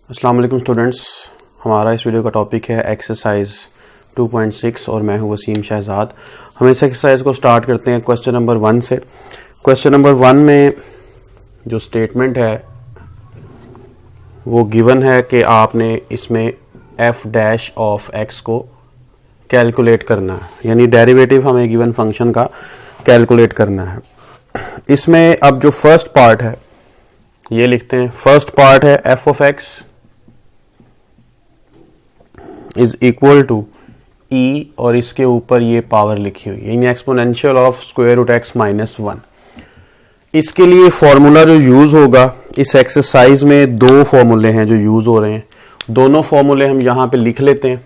अस्सलाम वालेकुम स्टूडेंट्स, हमारा इस वीडियो का टॉपिक है एक्सरसाइज 2.6 और मैं हूं वसीम शहजाद। हम इस एक्सरसाइज को स्टार्ट करते हैं क्वेश्चन नंबर 1 से। क्वेश्चन नंबर 1 में जो स्टेटमेंट है वो गिवन है कि आपने इसमें एफ डैश ऑफ एक्स को कैलकुलेट करना है, यानी डेरिवेटिव हमें गिवन फंक्शन का कैलकुलेट करना है। इसमें अब जो फर्स्ट पार्ट है ये लिखते हैं। फर्स्ट पार्ट है f of x is equal to e और इसके ऊपर ये पावर लिखी हुई है, यानी exponential of square root x minus 1। इसके लिए फॉर्मूला जो यूज होगा इस एक्सरसाइज में, दो फॉर्मूले हैं जो यूज हो रहे हैं। दोनों फॉर्मूले हम यहां पे लिख लेते हैं।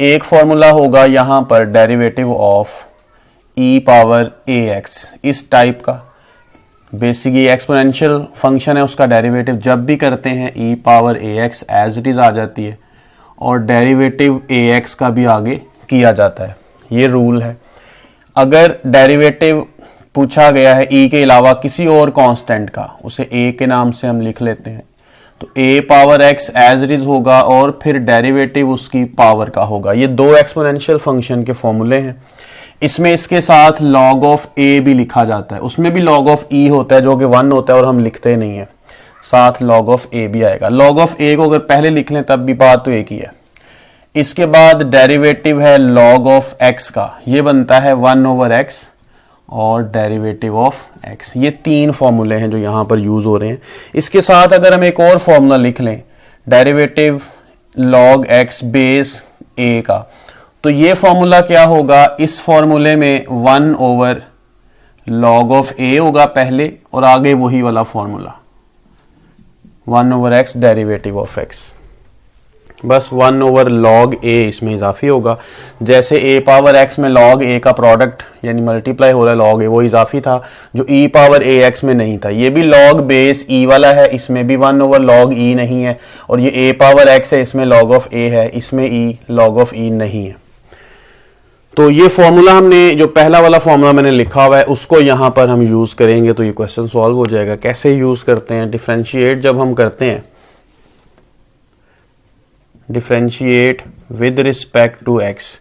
एक फॉर्मूला होगा यहां पर derivative of e power a x, इस टाइप का। बेसिक ये एक्सपोनेंशियल फंक्शन है, उसका डेरिवेटिव जब भी करते हैं e power a x as it is आ जाती है और डेरिवेटिव ए एक्स का भी आगे किया जाता है। ये रूल है। अगर डेरिवेटिव पूछा गया है ई के अलावा किसी और कांस्टेंट का, उसे ए के नाम से हम लिख लेते हैं, तो a power x as it is होगा और फिर डेरिवेटिव उसकी पावर का होगा। ये दो एक्सपोनेंशियल फंक्शन के फॉर्मूले हैं। इसमें इसके साथ log ऑफ ए भी लिखा जाता है, उसमें भी log ऑफ ई होता है जो कि 1 होता है और हम लिखते नहीं है, साथ log ऑफ ए भी आएगा। log ऑफ ए को अगर पहले लिख लें तब भी बात तो एक ही है। इसके बाद डेरिवेटिव है log ऑफ एक्स का, ये बनता है 1/x और डेरिवेटिव ऑफ एक्स। ये तीन फॉर्मूले हैं जो यहां पर यूज हो रहे हैं। इसके साथ अगर हम एक और फॉर्मूला लिख लें, डेरिवेटिव log x बेस ए का, तो ये फॉर्मूला क्या होगा, इस फॉर्मूले में 1/log ऑफ ए होगा पहले और आगे वही वाला formula 1/x derivative of x, बस 1/log ए इसमें इजाफी होगा। जैसे ए पावर एक्स में log ए का प्रोडक्ट यानी मल्टीप्लाई हो रहा है log ए, वो इजाफी था जो ई पावर ए एक्स में नहीं था। ये भी log बेस ई वाला है, इसमें भी 1/log ई नहीं है। और ये ए पावर एक्स है, इसमें log ऑफ ए है, इसमें ई log ऑफ ई नहीं है। तो ये फॉर्मूला हमने, जो पहला वाला फॉर्मूला मैंने लिखा हुआ है, उसको यहां पर हम यूज करेंगे तो ये क्वेश्चन सॉल्व हो जाएगा। कैसे यूज करते हैं, डिफरेंशिएट जब हम करते हैं, differentiate with respect to x,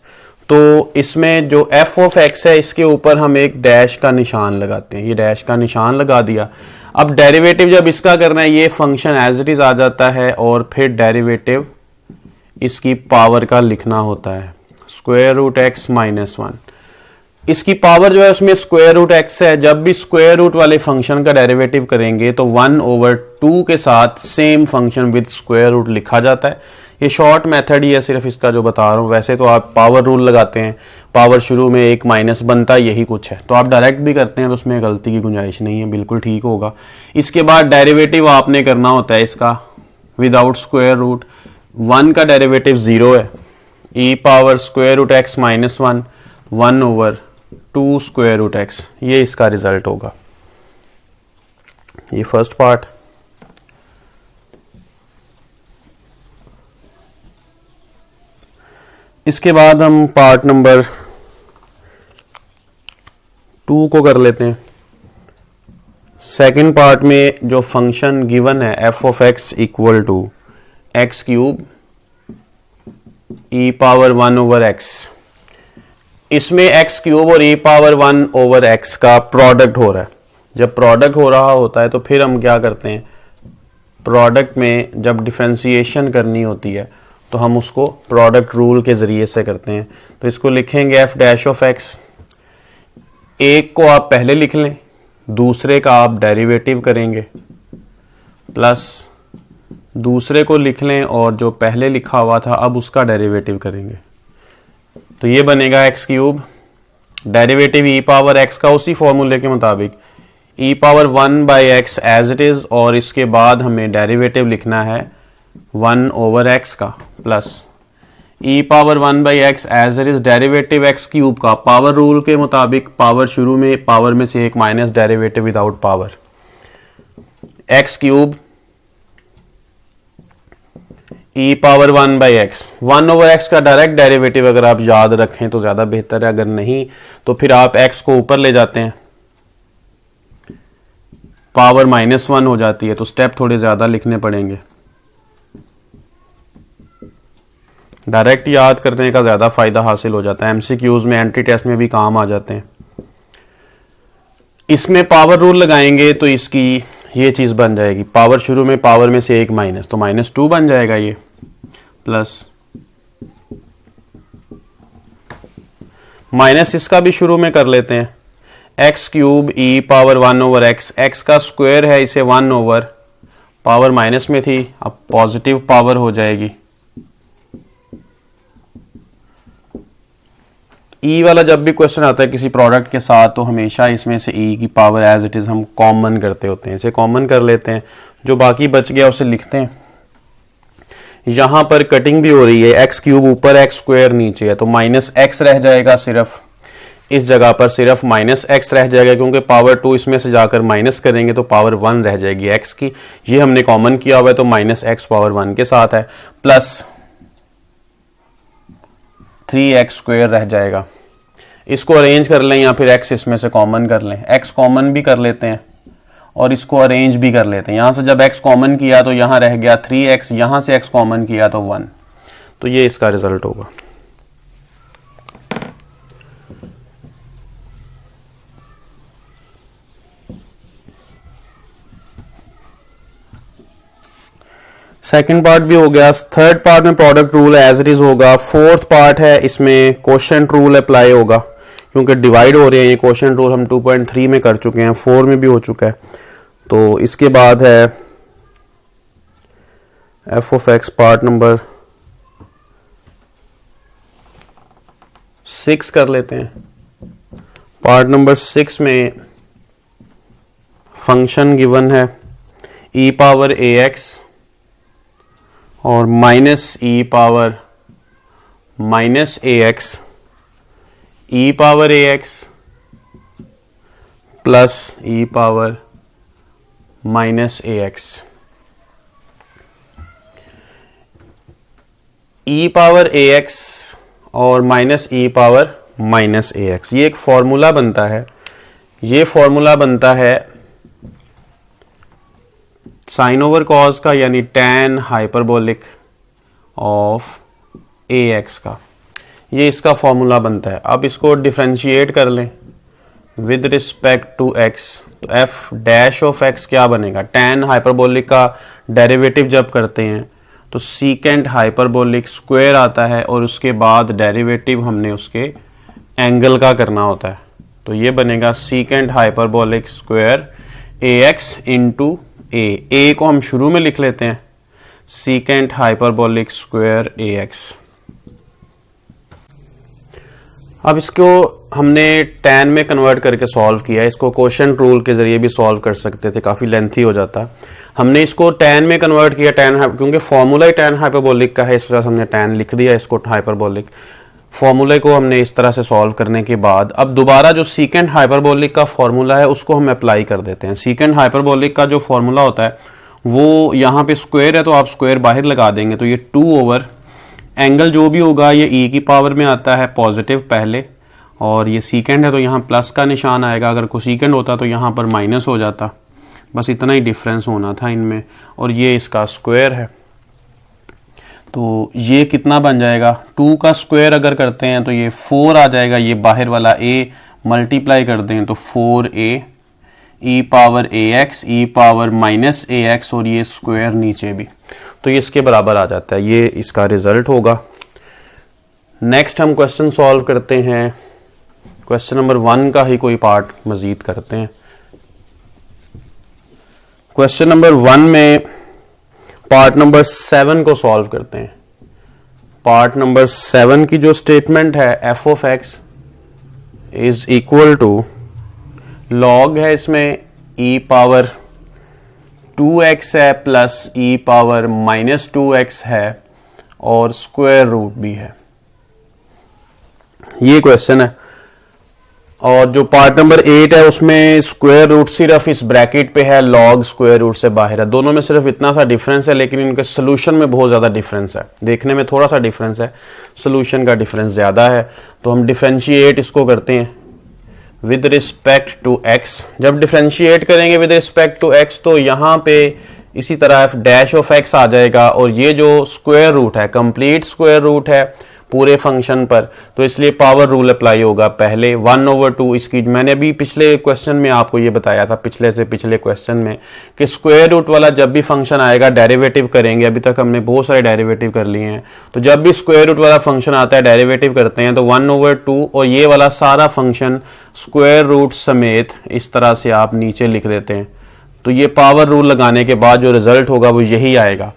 तो इसमें जो एफ ऑफ एक्स है इसके ऊपर हम एक डैश का निशान लगाते हैं। ये डैश का निशान लगा दिया। अब डेरिवेटिव जब इसका करना है, ये फंक्शन एज इट इज आ जाता है और फिर डेरिवेटिव इसकी पावर का लिखना होता है, स्क्वायर रूट एक्स माइनस 1। इसकी पावर जो है उसमें स्क्वायर रूट एक्स है। जब भी स्क्वायर रूट वाले फंक्शन का डेरिवेटिव करेंगे तो 1/2 के साथ same function with square root लिखा जाता है। ये शॉर्ट मेथड ही है सिर्फ इसका जो बता रहा हूं। वैसे तो आप पावर रूल लगाते हैं, पावर शुरू में एक माइनस बनता है, यही कुछ है। तो आप डायरेक्ट भी करते हैं तो उसमें गलती की गुंजाइश नहीं है, बिल्कुल ठीक होगा। इसके बाद डेरिवेटिव आपने करना होता है इसका विदाउट स्क्वायर रूट। 1 का डेरिवेटिव 0 है, e power square root x minus 1, 1/2 square root x, ये इसका रिजल्ट होगा। ये फर्स्ट पार्ट। इसके बाद हम पार्ट नंबर 2 को कर लेते हैं। सेकंड पार्ट में जो फंक्शन गिवन है f of x equal to x cube e power 1/x, इसमें एक्स क्यूब और ई पावर 1/x का प्रोडक्ट हो रहा है। जब प्रोडक्ट हो रहा होता है तो फिर हम क्या करते हैं, प्रोडक्ट में जब डिफरेंशिएशन करनी होती है तो हम उसको प्रोडक्ट रूल के जरिए से करते हैं। तो इसको लिखेंगे एफ डैश ऑफ एक्स। एक को आप पहले लिख लें, दूसरे का आप डेरिवेटिव करेंगे, प्लस दूसरे को लिख लें और जो पहले लिखा हुआ था अब उसका डेरिवेटिव करेंगे। तो ये बनेगा x cube, derivative e power x का उसी फॉर्मूले के मुताबिक e power 1/x as it is, और इसके बाद हमें डेरिवेटिव लिखना है 1/x का, plus e power 1/x as it is derivative x cube का। पावर रूल के मुताबिक पावर शुरू में, पावर में से एक minus, derivative without power, x cube e power 1/x। 1/x का डायरेक्ट डेरिवेटिव अगर आप याद रखें तो ज्यादा बेहतर है, अगर नहीं तो फिर आप x को ऊपर ले जाते हैं, पावर -1 हो जाती है, तो स्टेप थोड़े ज्यादा लिखने पड़ेंगे। डायरेक्ट याद करने का ज़्यादा फायदा हासिल हो जाता है, एमसीक्यूज में, एंट्री टेस्ट में भी काम आ जाते हैं। इसमें पावर रूल लगाएंगे तो इसकी ये चीज़ बन जाएगी, पावर शुरू में पावर में से एक माइनस, तो -2 बन जाएगा ये, प्लस माइनस इसका भी शुरू में कर लेते हैं, x³ e power 1/x, x का स्क्वायर है, इसे 1 पावर माइनस में थी, अब पॉजिटिव पावर हो जाएगी। e वाला जब भी क्वेश्चन आता है किसी प्रोडक्ट के साथ तो हमेशा इसमें से e की पावर एज इट इज हम कॉमन करते होते हैं, इसे कॉमन कर लेते हैं, जो बाकी बच गया उसे लिखते हैं। यहां पर कटिंग भी हो रही है, x³ ऊपर x² नीचे है, तो -x रह जाएगा, सिर्फ इस जगह पर सिर्फ -x रह जाएगा, क्योंकि पावर 2 इसमें से जाकर माइनस करेंगे तो पावर 1 रह जाएगी x की, ये हमने कॉमन किया हुआ है, तो -x पावर 1 के साथ है, प्लस 3x² रह जाएगा। इसको अरेंज कर लें या फिर x इसमें से कॉमन कर लें, x कॉमन भी कर लेते हैं और इसको अरेंज भी कर लेते हैं। यहां से जब x कॉमन किया तो यहां रह गया 3x, यहां से x कॉमन किया तो 1, तो ये इसका रिजल्ट होगा। सेकंड पार्ट भी हो गया। थर्ड पार्ट में product rule as it is होगा। फोर्थ पार्ट है, इसमें क्वोशिएंट रूल अप्लाई होगा, क्योंकि डिवाइड हो रहे हैं। ये क्वोशिएंट रूल हम 2.3 में कर चुके हैं, 4 में भी हो चुका है। तो इसके बाद है f of x, part number 6 कर लेते हैं। पार्ट नंबर 6 में फंक्शन गिवन है e पावर ax और -e power -ax, e power ax plus e power -ax। e power ax और -e पावर -ax, ये एक फॉर्मूला बनता है। ये फॉर्मूला बनता है साइन ओवर कॉस का, यानी tan हाइपरबोलिक ऑफ ax का, ये इसका फॉर्मूला बनता है। अब इसको डिफरेंशिएट कर लें विद रिस्पेक्ट टू x, तो f डैश ऑफ x क्या बनेगा? tan हाइपरबोलिक का डेरिवेटिव जब करते हैं तो सीकेंट हाइपरबोलिक स्क्वायर आता है और उसके बाद डेरिवेटिव हमने उसके एंगल का करना होता है, तो ये बनेगा secant hyperbolic square ax into a को हम शुरू में लिख लेते हैं, सीकेंट हाइपरबोलिक स्क्वायर ax। अब इसको हमने tan में कन्वर्ट करके सॉल्व किया। इसको क्वोशिएंट रूल के जरिए भी सॉल्व कर सकते थे, काफी लेंथी हो जाता। हमने इसको tan में कन्वर्ट किया, क्योंकि फॉर्मूला ही tan हाइपरबोलिक का है, इस वजह से हमने tan लिख दिया। इसको हाइपरबोलिक फॉर्मूले को हमने इस तरह से सॉल्व करने के बाद अब दोबारा जो सीकेंट हाइपरबोलिक का फॉर्मूला है उसको हम अप्लाई कर देते हैं। सीकेंट हाइपरबोलिक का जो फॉर्मूला होता है वो यहाँ पे स्क्वायर है, तो आप स्क्वायर बाहर लगा देंगे, तो ये 2 ओवर एंगल जो भी होगा ये e की पावर में आता है पॉजिटिव पहले, और ये सीकेंट है तो यहाँ प्लस का निशान आएगा। अगर कोई सीकेंट होता तो यहाँ पर माइनस हो जाता, बस इतना ही डिफरेंस होना था इनमें। और ये इसका स्क्वायर है, तो ये कितना बन जाएगा? 2 का स्क्वायर अगर करते हैं तो ये 4 आ जाएगा। ये बाहर वाला a मल्टीप्लाई कर दें तो 4a e power ax, e power -ax, और ये स्क्वायर नीचे भी, तो ये इसके बराबर आ जाता है। ये इसका रिजल्ट होगा। नेक्स्ट हम क्वेश्चन सॉल्व करते हैं। क्वेश्चन नंबर 1 का ही कोई पार्ट मजीद करते हैं। क्वेश्चन नंबर 1 में पार्ट नंबर 7 को सॉल्व करते हैं। पार्ट नंबर 7 की जो स्टेटमेंट है f of x is equal to, log है इसमें e पावर 2x है प्लस e पावर -2x है और स्क्वायर रूट भी है। ये क्वेश्चन है। और जो पार्ट नंबर 8 है उसमें स्क्वायर रूट सिर्फ इस ब्रैकेट पे है, लॉग स्क्वायर रूट से बाहर है। दोनों में सिर्फ इतना सा डिफरेंस है, लेकिन इनके सोल्यूशन में बहुत ज्यादा डिफरेंस है। देखने में थोड़ा सा डिफरेंस है, सोल्यूशन का डिफरेंस ज्यादा है। तो हम डिफरेंशिएट इसको करते हैं विद रिस्पेक्ट टू x। जब डिफरेंशिएट करेंगे विद रिस्पेक्ट टू x तो यहाँ पे इसी तरह f डैश ऑफ x आ जाएगा, और ये जो स्क्वायर रूट है, कंप्लीट स्क्वायर रूट है पूरे फंक्शन पर, तो इसलिए पावर रूल अप्लाई होगा पहले 1/2 इसकी। मैंने अभी पिछले क्वेश्चन में आपको ये बताया था, पिछले से पिछले क्वेश्चन में, कि स्क्वायर रूट वाला जब भी फंक्शन आएगा डेरिवेटिव करेंगे। अभी तक हमने बहुत सारे डेरिवेटिव कर लिए हैं, तो जब भी स्क्वायर रूट वाला फंक्शन आता है डेरिवेटिव करते हैं तो 1/2 और ये वाला सारा फंक्शन स्क्वायर रूट समेत इस तरह से आप नीचे लिख देते हैं। तो ये पावर रूल लगाने के बाद जो रिजल्ट होगा वो यही आएगा।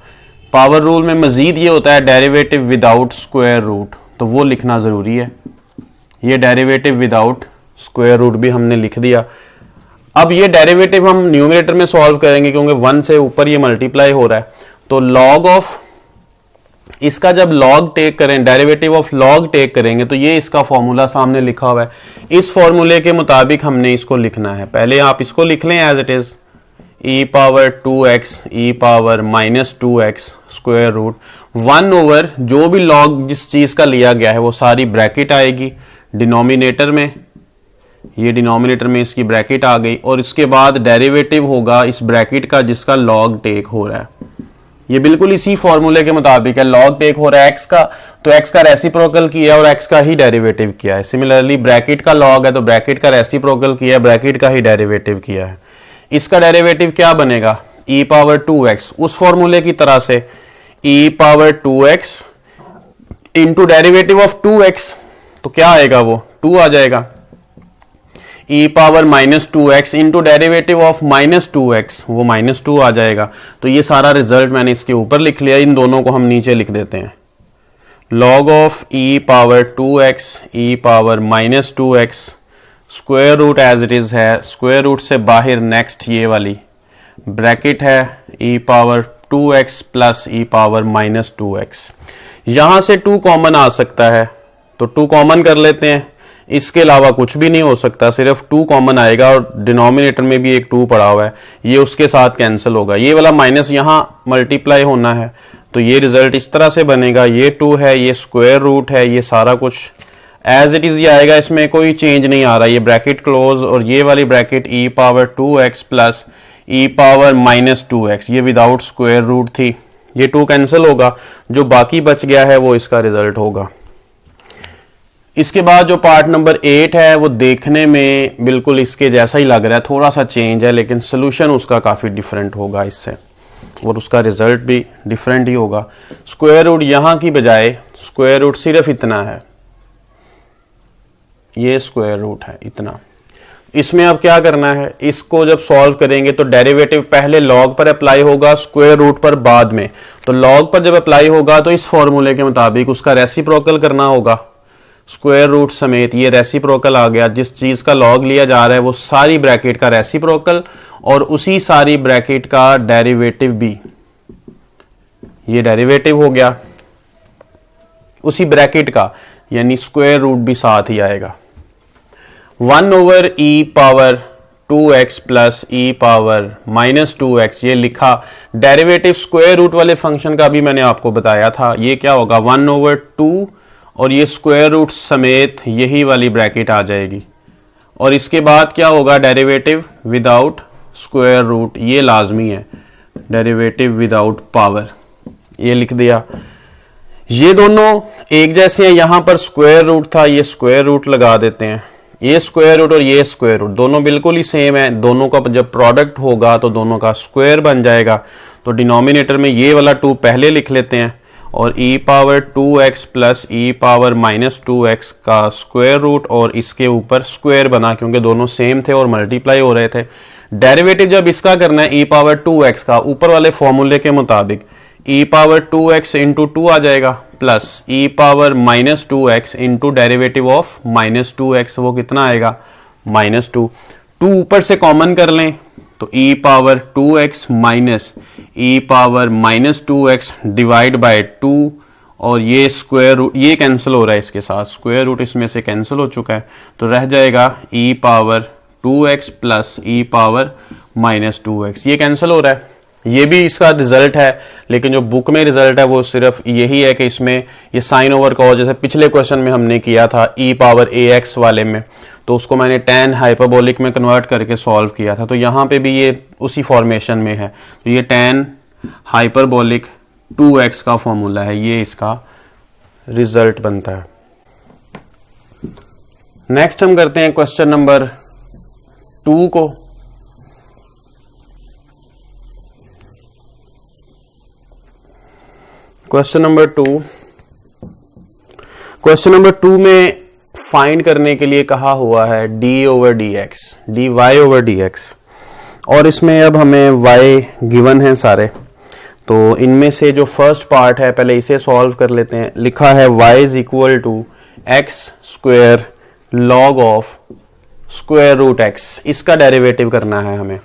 पावर रूल में मजीद ये होता है डेरिवेटिव विदाउट स्क्वायर रूट, तो वो लिखना जरूरी है। ये डेरिवेटिव विदाउट स्क्वायर रूट भी हमने लिख दिया। अब ये डेरिवेटिव हम न्यूमरेटर में सॉल्व करेंगे क्योंकि 1 से ऊपर ये मल्टीप्लाई हो रहा है, तो लॉग ऑफ इसका जब लॉग टेक करें, डेरिवेटिव ऑफ लॉग टेक करेंगे, तो ये इसका फॉर्मूला सामने लिखा हुआ है। इस फॉर्मूले के मुताबिक हमने इसको लिखना है। पहले आप इसको लिख लें as it is, e power 2x e power -2x square root 1 जो भी लॉग जिस चीज का लिया गया है वो सारी ब्रैकेट आएगी डिनोमिनेटर में, ये डिनोमिनेटर में इसकी ब्रैकेट आ गई, और इसके बाद डेरिवेटिव होगा इस ब्रैकेट का जिसका लॉग टेक हो रहा है। ये बिल्कुल इसी फॉर्मूले के मुताबिक है। लॉग टेक हो रहा है x का, तो x का रेसिप्रोकल किया और x का ही डेरिवेटिव किया है। सिमिलरली ब्रैकेट का लॉग है तो ब्रैकेट का रेसिप्रोकल किया है, ब्रैकेट का ही डेरिवेटिव किया है। इसका डेरिवेटिव क्या बनेगा, e पावर 2x, उस फॉर्मूले की तरह से e power 2x into derivative of 2x, तो क्या आएगा वो 2 आ जाएगा। e power -2x into derivative of -2x, वो -2 आ जाएगा। तो ये सारा रिजल्ट मैंने इसके ऊपर लिख लिया, इन दोनों को हम नीचे लिख देते हैं। Log of e power 2x e power -2x square root as it is है, स्क्वायर रूट से बाहर नेक्स्ट ये वाली ब्रैकेट है e power 2x plus e power -2x। यहां से 2 कॉमन आ सकता है तो 2 कॉमन कर लेते हैं, इसके अलावा कुछ भी नहीं हो सकता, सिर्फ 2 कॉमन आएगा, और डिनोमिनेटर में भी एक 2 पड़ा हुआ है, ये उसके साथ कैंसिल होगा। ये वाला माइनस यहां मल्टीप्लाई होना है, तो ये रिजल्ट इस तरह से बनेगा। ये 2 है, ये स्क्वायर रूट है, ये सारा कुछ एज इट इज ये आएगा, इसमें कोई चेंज नहीं आ रहा। ये ब्रैकेट क्लोज, और ये वाली bracket e power 2x plus e power -2x, ये विदाउट स्क्वायर रूट थी, ये 2 कैंसिल होगा, जो बाकी बच गया है वो इसका रिजल्ट होगा। इसके बाद जो पार्ट नंबर 8 है वो देखने में बिल्कुल इसके जैसा ही लग रहा है, थोड़ा सा चेंज है, लेकिन सोल्यूशन उसका काफी डिफरेंट होगा इससे, और उसका रिजल्ट भी डिफरेंट ही होगा। स्क्वायर रूट यहां की बजाय स्क्वायर रूट सिर्फ इतना है, ये स्क्वायर रूट है इतना। इसमें अब क्या करना है, इसको जब सॉल्व करेंगे तो डेरिवेटिव पहले लॉग पर अप्लाई होगा, स्क्वायर रूट पर बाद में। तो लॉग पर जब अप्लाई होगा तो इस फॉर्मूले के मुताबिक उसका रेसिप्रोकल करना होगा स्क्वायर रूट समेत। ये रेसिप्रोकल आ गया, जिस चीज का लॉग लिया जा रहा है वो सारी ब्रैकेट का रेसिप्रोकल, और उसी सारी ब्रैकेट का डेरिवेटिव भी, ये डेरिवेटिव हो गया उसी ब्रैकेट का, यानी स्क्वायर रूट भी साथ ही आएगा। 1/e power 2x plus e power -2x, ये लिखा। डेरिवेटिव स्क्वायर रूट वाले फंक्शन का भी मैंने आपको बताया था, ये क्या होगा 1/2, और ये स्क्वायर रूट समेत यही वाली ब्रैकेट आ जाएगी, और इसके बाद क्या होगा डेरिवेटिव विदाउट स्क्वायर रूट, ये लाजमी है, डेरिवेटिव विदाउट पावर, ये लिख दिया। ये दोनों एक जैसे हैं, यहां पर स्क्वायर रूट था, ये स्क्वायर रूट लगा देते हैं, ये स्क्वायर रूट और ये स्क्वायर रूट दोनों बिल्कुल ही सेम है, दोनों का जब प्रोडक्ट होगा तो दोनों का स्क्वायर बन जाएगा। तो डिनोमिनेटर में ये वाला 2 पहले लिख लेते हैं, और e power 2x plus e power -2x का स्क्वायर रूट, और इसके ऊपर स्क्वायर बना क्योंकि दोनों सेम थे और मल्टीप्लाई हो रहे थे। डेरिवेटिव जब इसका करना है e पावर 2x का, ऊपर वाले फॉर्मूले के मुताबिक e पावर 2x इंटू 2 आ जाएगा, plus e power -2x into derivative of -2x, वो कितना आएगा -2। 2 ऊपर से कॉमन कर लें तो e power 2x minus e power -2x divide by 2, और ये स्क्वायर रूट ये कैंसिल हो रहा है इसके साथ, स्क्वायर रूट इसमें से कैंसिल हो चुका है, तो रह जाएगा e power 2x plus e power -2x, ये कैंसिल हो रहा है। ये भी इसका रिजल्ट है, लेकिन जो बुक में रिजल्ट है वो सिर्फ यही है कि इसमें ये साइन ओवर कॉस, जैसे पिछले क्वेश्चन में हमने किया था e पावर ax वाले में, तो उसको मैंने tan हाइपरबोलिक में कन्वर्ट करके सॉल्व किया था, तो यहाँ पे भी ये उसी फॉर्मेशन में है। तो ये tan हाइपरबोलिक 2x का फॉर्मूला है, ये इसका रिजल्ट बनता है। नेक्स्ट हम करते हैं क्वेश्चन नंबर 2 को। क्वेश्चन नंबर 2 में फाइंड करने के लिए कहा हुआ है d/dx, dy/dx, और इसमें अब हमें y गिवन है सारे। तो इनमें से जो फर्स्ट पार्ट है पहले इसे सॉल्व कर लेते हैं। लिखा है y is equal to x square log of square root x, इसका डेरिवेटिव करना है हमें।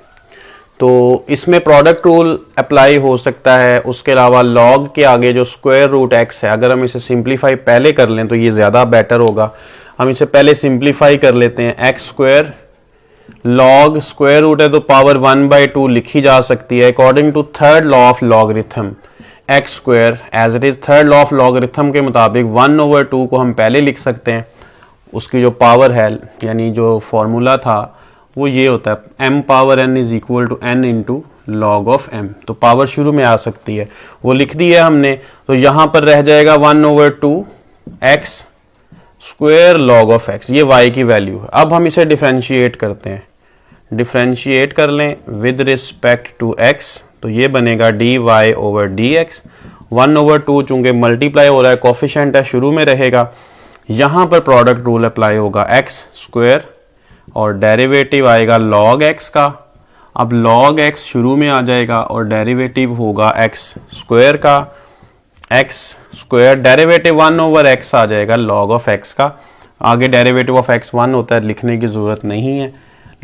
तो इसमें प्रोडक्ट रूल अप्लाई हो सकता है, उसके अलावा लॉग के आगे जो स्क्वायर रूट x है, अगर हम इसे सिंप्लीफाई पहले कर लें तो ये ज्यादा बेटर होगा। हम इसे पहले सिंप्लीफाई कर लेते हैं। X square log square root है तो पावर 1/2 लिखी जा सकती है according to third law of logarithm. X square as it is third law of logarithm के मुताबिक 1/2 को हम पहले लिख सकते हैं। उसकी जो पावर है यानी जो फॉर्मूला था वो ये होता है m power n is equal to n into log of m। तो पावर शुरू में आ सकती है, वो लिख दी है हमने। तो यहां पर रह जाएगा 1/2 x square log of x, ये y की वैल्यू है। अब हम इसे डिफरेंशिएट करते हैं, डिफरेंशिएट कर लें विद रिस्पेक्ट टू x, तो ये बनेगा dy/dx। 1/2 चूंकि मल्टीप्लाई हो रहा है, कोफिशिएंट है, शुरू में रहेगा। यहां पर प्रोडक्ट रूल अप्लाई होगा x स्क्वायर और डेरिवेटिव आएगा log x का। अब log x शुरू में आ जाएगा और डेरिवेटिव होगा x स्क्वायर का। x स्क्वायर डेरिवेटिव 1/x आ जाएगा log ऑफ x का। आगे डेरिवेटिव ऑफ x 1 होता है, लिखने की जरूरत नहीं है।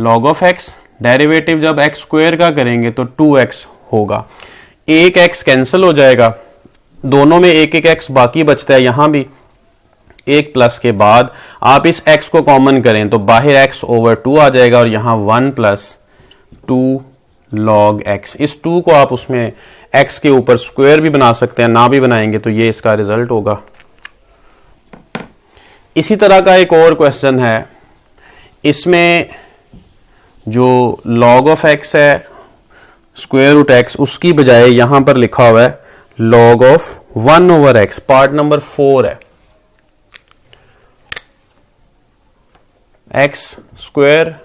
log ऑफ x डेरिवेटिव जब x स्क्वायर का करेंगे तो 2x होगा। एक x कैंसिल हो जाएगा, दोनों में एक एक x बाकी बचता है। यहां भी एक प्लस के बाद आप इस x को कॉमन करें तो बाहर x/2 आ जाएगा और यहां 1 + 2 log x। इस 2 को आप उसमें x के ऊपर स्क्वायर भी बना सकते हैं, ना भी बनाएंगे तो ये इसका रिजल्ट होगा। इसी तरह का एक और क्वेश्चन है, इसमें जो log ऑफ x है स्क्वायर रूट x, उसकी बजाय यहां पर लिखा हुआ है log of 1/x। Part number 4 है, x square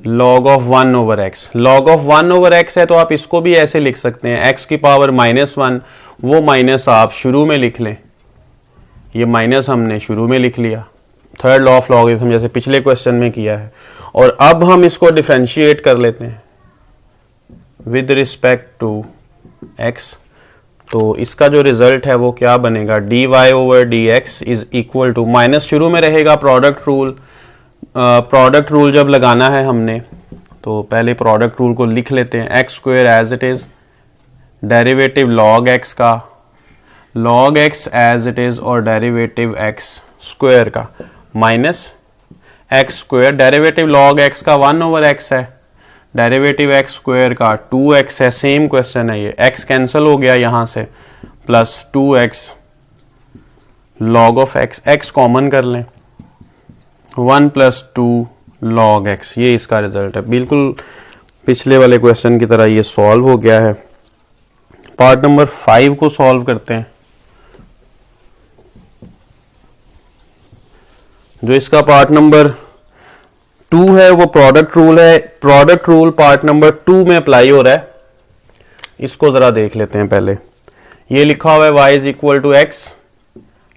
log of 1/x। log of 1/x है तो आप इसको भी ऐसे लिख सकते हैं, x की पावर -1, वो माइनस आप शुरू में लिख लें। ये माइनस हमने शुरू में लिख लिया, थर्ड लॉ ऑफ लॉगरिथम जैसे पिछले क्वेश्चन में किया है। और अब हम इसको डिफरेंशिएट कर लेते हैं विद रिस्पेक्ट टू x। तो इसका जो रिजल्ट है वो क्या बनेगा, dy/dx is equal to, minus शुरू में रहेगा, प्रोडक्ट रूल। प्रोडक्ट रूल जब लगाना है हमने तो पहले प्रोडक्ट रूल को लिख लेते हैं। X square as it is, derivative log x का, log x as it is और डेरिवेटिव x स्क्वायर का, minus x square derivative log x का 1/x है, डेरिवेटिव x स्क्वायर का 2x है। सेम क्वेश्चन है ये, x कैंसिल हो गया यहां से, plus 2x log of x common कर लें, 1 + 2 log x, ये इसका रिजल्ट है। बिल्कुल पिछले वाले क्वेश्चन की तरह ये सॉल्व हो गया है। पार्ट नंबर 5 को सॉल्व करते हैं। जो इसका पार्ट नंबर 2 है वो प्रोडक्ट रूल है। प्रोडक्ट रूल पार्ट नंबर 2 में अप्लाई हो रहा है, इसको जरा देख लेते हैं पहले। ये लिखा हुआ है y is equal to x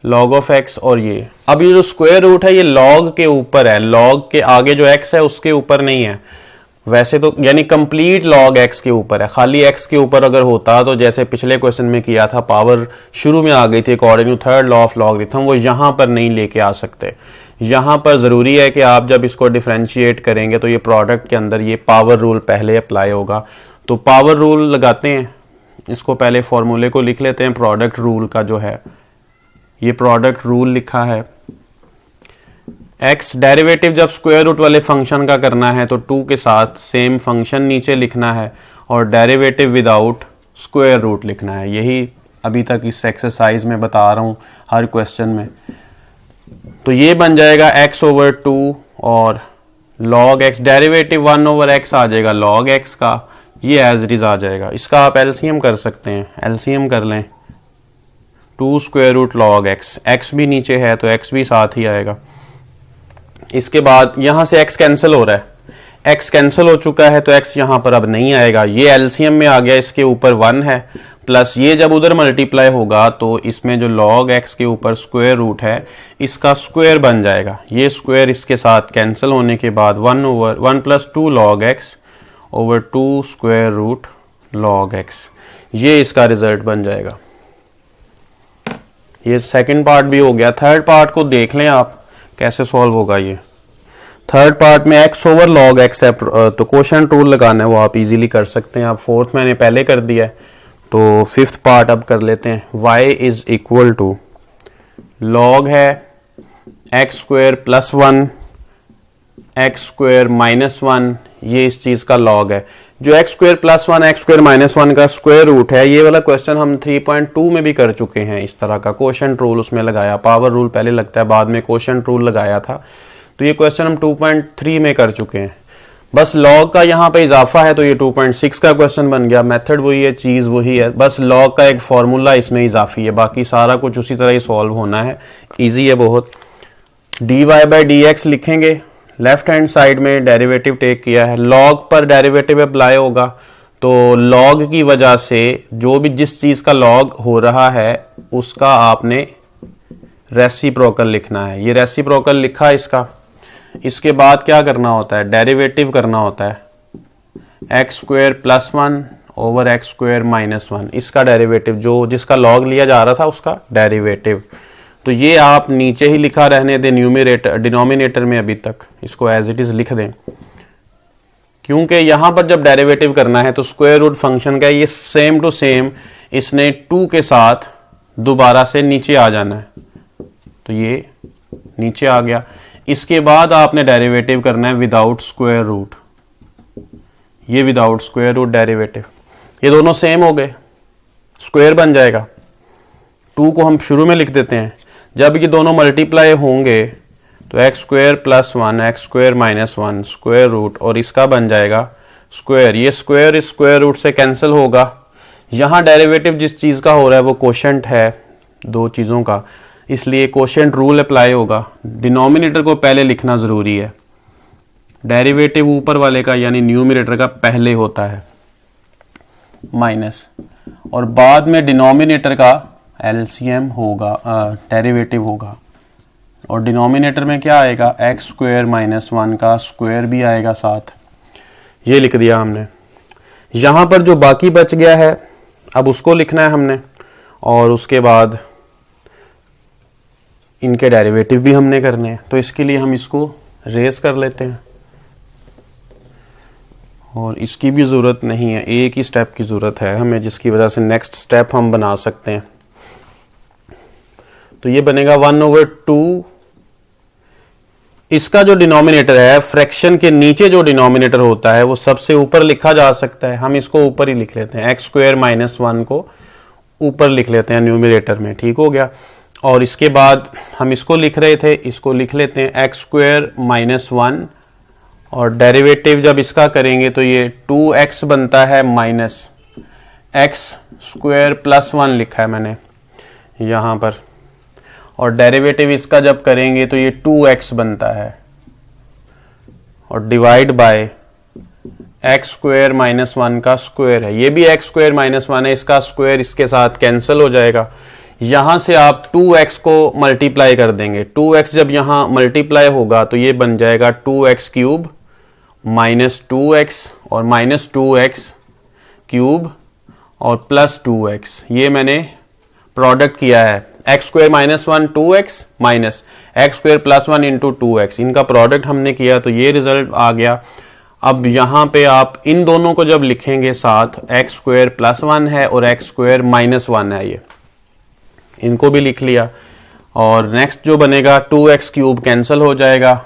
log of x, और ये अब ये जो स्क्वायर रूट है ये log के ऊपर है, log के आगे जो x है उसके ऊपर नहीं है वैसे तो, यानी कंप्लीट log x के ऊपर है। खाली x के ऊपर अगर होता तो जैसे पिछले क्वेश्चन में किया था, पावर शुरू में आ गई थी according to third law of logarithm, वो यहां पर नहीं लेके आ सकते। यहां पर जरूरी है कि आप जब इसको डिफरेंशिएट करेंगे तो ये प्रोडक्ट के अंदर ये पावर रूल पहले अप्लाई होगा। तो पावर रूल लगाते हैं, इसको पहले फॉर्मूले को लिख लेते हैं। प्रोडक्ट रूल का जो है ये प्रोडक्ट रूल लिखा है, x डेरिवेटिव जब स्क्वायर रूट वाले फंक्शन का करना है तो 2 के साथ सेम फंक्शन नीचे लिखना है और डेरिवेटिव विदाउट स्क्वायर रूट लिखना है। यही अभी तक इस एक्सरसाइज में बता रहा हूं हर क्वेश्चन में। तो ये बन जाएगा x/2 और log x derivative 1 over x आ जाएगा log x का, ये एज इट इज आ जाएगा। इसका आप एलसीएम कर सकते हैं, एलसीएम कर लें 2 square root log x, x भी नीचे है तो x भी साथ ही आएगा। इसके बाद यहां से x कैंसिल हो रहा है, x कैंसिल हो चुका है तो x यहां पर अब नहीं आएगा, ये एलसीएम में आ गया, इसके ऊपर 1 है, प्लस ये जब उधर मल्टीप्लाई होगा तो इसमें जो log x के ऊपर स्क्वायर रूट है इसका स्क्वायर बन जाएगा, ये स्क्वायर इसके साथ कैंसिल होने के बाद 1 over 1 plus 2 log x over 2 square root log x, ये इसका रिजल्ट बन जाएगा। ये सेकंड पार्ट भी हो गया। थर्ड पार्ट को देख लें आप कैसे सॉल्व होगा। ये थर्ड पार्ट में x ओवर log x है तो क्वोशंट रूल लगाना है, वो आप इजीली कर सकते हैं। आप फोर्थ मैंने पहले कर दिया है तो फिफ्थ पार्ट अब कर लेते हैं। y is equal to log है x square plus 1 x square minus 1, ये इस चीज का log है। जो x square plus 1 x square minus 1 का स्क्वायर रूट है, ये वाला क्वेश्चन हम 3.2 में भी कर चुके हैं। इस तरह का क्वोशंट रूल उसमें लगाया, पावर रूल पहले लगता है, बाद में क्वोशंट रूल लगाया था, तो ये क्वेश्चन हम 2.3 में कर चुके हैं। बस log का यहाँ पे इजाफा है तो ये 2.6 का क्वेश्चन बन गया। मेथड वही है, चीज वही है, बस log का एक फॉर्मूला इसमें इजाफी है, बाकी सारा कुछ उसी तरह ही सॉल्व होना है। इजी है बहुत। dy बाई dx लिखेंगे, लेफ्ट हैंड साइड में डेरिवेटिव टेक किया है, log पर डेरिवेटिव अप्लाई होगा तो log की वजह से जो भी जिस चीज का log हो रहा है उसका आपने रेसिप्रोकल लिखना है। ये रेसिप्रोकल लिखा इसका। इसके बाद क्या करना होता है, डेरिवेटिव करना होता है x square plus 1 over x square minus 1, इसका डेरिवेटिव, जो जिसका log लिया जा रहा था उसका डेरिवेटिव। तो ये आप नीचे ही लिखा रहने दें न्यूमरेटर डिनोमिनेटर में, अभी तक इसको एज इट इज लिख दें, क्योंकि यहां पर जब डेरिवेटिव करना है तो स्क्वायर रूट फंक्शन का ये सेम टू सेम इसने 2 के साथ दोबारा से नीचे आ जाना है, तो ये नीचे आ गया। इसके बाद आपने डेरिवेटिव करना है विदाउट स्क्वायर रूट, ये विदाउट स्क्वायर रूट डेरिवेटिव, ये दोनों सेम हो गए, स्क्वायर बन जाएगा। 2 को हम शुरू में लिख देते हैं, जब ये दोनों मल्टीप्लाई होंगे तो x square plus 1 x square minus 1 square root, और इसका बन जाएगा स्क्वायर, ये स्क्वायर इस स्क्वायर रूट से कैंसिल होगा। यहां डेरिवेटिव जिस चीज का हो रहा है वो कोशेंट है दो चीजों का, इसलिए कोशेंट रूल अप्लाई होगा। डिनोमिनेटर को पहले लिखना जरूरी है, डेरिवेटिव ऊपर वाले का यानी न्यूमरेटर का पहले होता है माइनस, और बाद में डिनोमिनेटर का एलसीएम होगा, डेरिवेटिव होगा। और डिनोमिनेटर में क्या आएगा, एक्स स्क्वायर माइनस 1 का स्क्वायर भी आएगा साथ, ये लिख दिया हमने। यहां पर जो बाकी बच गया है अब उसको लिखना है हमने, और उसके बाद इनके डेरिवेटिव भी हमने करने हैं। तो इसके लिए हम इसको रेस कर लेते हैं, और इसकी भी जरूरत नहीं है, एक ही स्टेप की जरूरत है हमें, जिसकी वजह से नेक्स्ट स्टेप हम बना सकते हैं। तो ये बनेगा 1/2, इसका जो डिनोमिनेटर है फ्रैक्शन के नीचे जो डिनोमिनेटर होता है वो सबसे ऊपर लिखा जा सकता है, हम इसको ऊपर ही लिख लेते हैं, एक्स स्क्वायर माइनस 1 को ऊपर लिख लेते हैं न्यूमरेटर में, ठीक हो गया। और इसके बाद हम इसको लिख रहे थे, इसको लिख लेते हैं एक्स स्क्वायर माइनस 1, और डेरिवेटिव जब इसका करेंगे तो ये 2x बनता है माइनस एक्स स्क्वायर प्लस 1 लिखा है मैंने यहां पर, और डेरिवेटिव इसका जब करेंगे तो ये 2x बनता है, और divide by x square minus 1 का स्क्वायर है, ये भी एक्स स्क्वायर माइनस 1 है, इसका स्क्वायर इसके साथ कैंसिल हो जाएगा। यहां से आप 2x को मल्टीप्लाई कर देंगे, 2x जब यहां मल्टीप्लाई होगा तो ये बन जाएगा 2x क्यूब माइनस 2x और माइनस 2x क्यूब और प्लस 2x, ये मैंने प्रोडक्ट किया है, x square minus 1 2x minus x square plus 1 into 2x, इनका प्रोडक्ट हमने किया तो ये रिजल्ट आ गया। अब यहां पे आप इन दोनों को जब लिखेंगे साथ, एक्स स्क्वायर प्लस 1 है और एक्स स्क्वायर माइनस 1 है, ये इनको भी लिख लिया, और नेक्स्ट जो बनेगा 2x क्यूब कैंसिल हो जाएगा,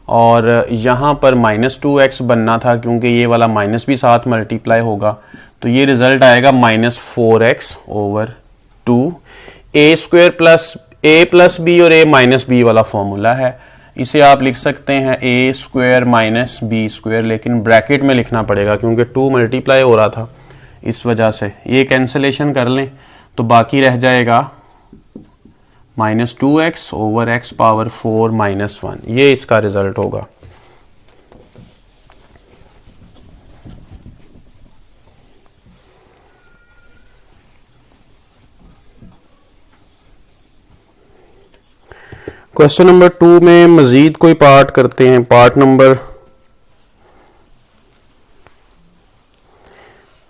और यहां पर माइनस 2x बनना था क्योंकि ये वाला माइनस भी साथ मल्टीप्लाई होगा, तो ये रिजल्ट आएगा minus 4x over 2। A square plus a plus b और a माइनस बी वाला फॉर्मूला है, इसे आप लिख सकते हैं a square minus b square, लेकिन ब्रैकेट में लिखना पड़ेगा क्योंकि 2 मल्टीप्लाई हो रहा था, इस वजह से ये कैंसिलेशन कर लें तो बाकी रह जाएगा -2x over x power 4 minus 1। ये इसका रिजल्ट होगा। क्वेश्चन नंबर 2 में मजीद कोई पार्ट करते हैं। पार्ट नंबर